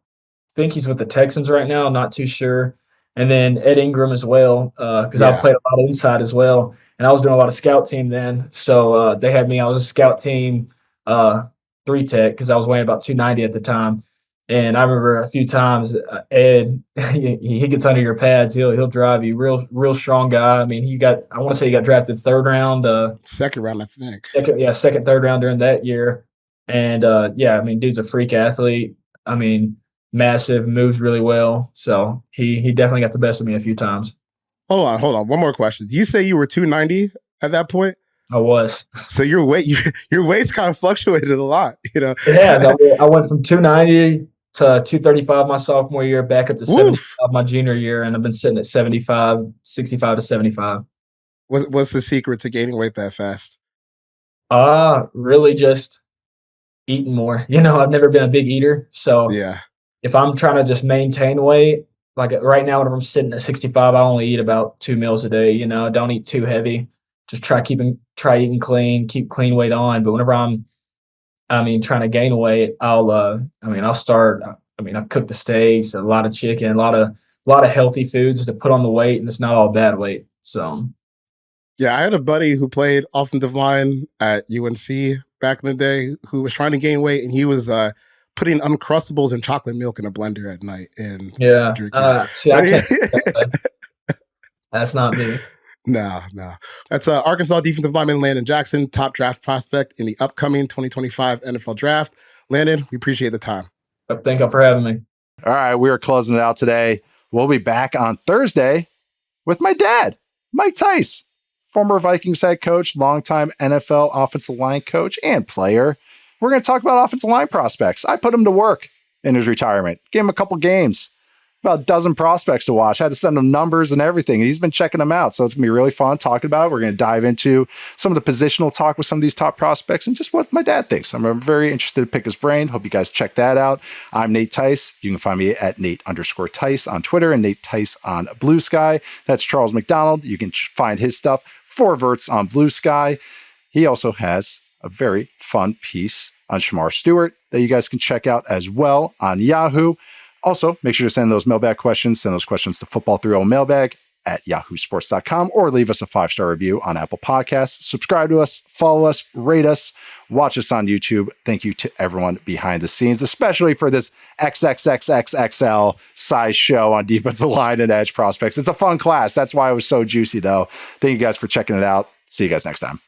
think he's with the Texans right now. I'm not too sure. And then Ed Ingram as well, because I played a lot of inside as well, and I was doing a lot of scout team then. So they had me. I was a scout team 3 tech because I was weighing about 290 at the time. And I remember a few times Ed, he gets under your pads. He'll drive you. Real strong guy. I mean, I want to say he got drafted 3rd round. Second round, I think. Second, 3rd round during that year. And I mean, dude's a freak athlete. I mean, massive, moves really well. So he definitely got the best of me a few times. Hold on. One more question. Did you say you were 290 at that point? I was. So your weight's kind of fluctuated a lot, you know? Yeah, I went from 290 to 235 my sophomore year, back up to 75 my junior year, and I've been sitting at 65 to 75. What's the secret to gaining weight that fast? Really just eating more. You know, I've never been a big eater, so if I'm trying to just maintain weight, like right now, whenever I'm sitting at 65, I only eat about 2 meals a day. You know, don't eat too heavy. Just try eating clean, keep clean weight on. But whenever I'm trying to gain weight, I cook the steaks, a lot of chicken, a lot of healthy foods to put on the weight, and it's not all bad weight. So, yeah, I had a buddy who played offensive line at UNC back in the day who was trying to gain weight, and he was putting Uncrustables and chocolate milk in a blender at night and drinking. See, I can't. That's not me. No. That's Arkansas defensive lineman Landon Jackson, top draft prospect in the upcoming 2025 NFL Draft. Landon, we appreciate the time. Thank you for having me. All right, we are closing it out today. We'll be back on Thursday with my dad, Mike Tice, former Vikings head coach, longtime NFL offensive line coach and player. We're going to talk about offensive line prospects. I put him to work in his retirement. Gave him a couple games. About a dozen prospects to watch. I had to send him numbers and everything. He's been checking them out. So it's going to be really fun talking about it. We're going to dive into some of the positional talk with some of these top prospects and just what my dad thinks. I'm very interested to pick his brain. Hope you guys check that out. I'm Nate Tice. You can find me at Nate_Tice on Twitter and Nate Tice on Blue Sky. That's Charles McDonald. You can find his stuff for Verts on Blue Sky. He also has a very fun piece on Shemar Stewart that you guys can check out as well on Yahoo. Also, make sure to send those mailbag questions. Send those questions to football30mailbag at yahoosports.com or leave us a 5-star review on Apple Podcasts. Subscribe to us, follow us, rate us, watch us on YouTube. Thank you to everyone behind the scenes, especially for this XXXXXL size show on defensive line and edge prospects. It's a fun class. That's why it was so juicy, though. Thank you guys for checking it out. See you guys next time.